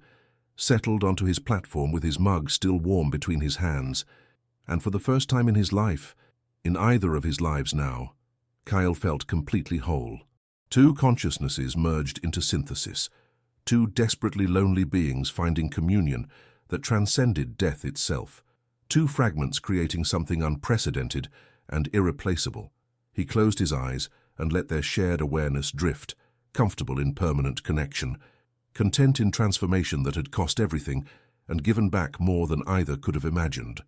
settled onto his platform with his mug still warm between his hands, and for the first time in his life, in either of his lives now, Kyle felt completely whole. Two consciousnesses merged into synthesis, two desperately lonely beings finding communion that transcended death itself, two fragments creating something unprecedented and irreplaceable. He closed his eyes and let their shared awareness drift, comfortable in permanent connection, content in transformation that had cost everything and given back more than either could have imagined.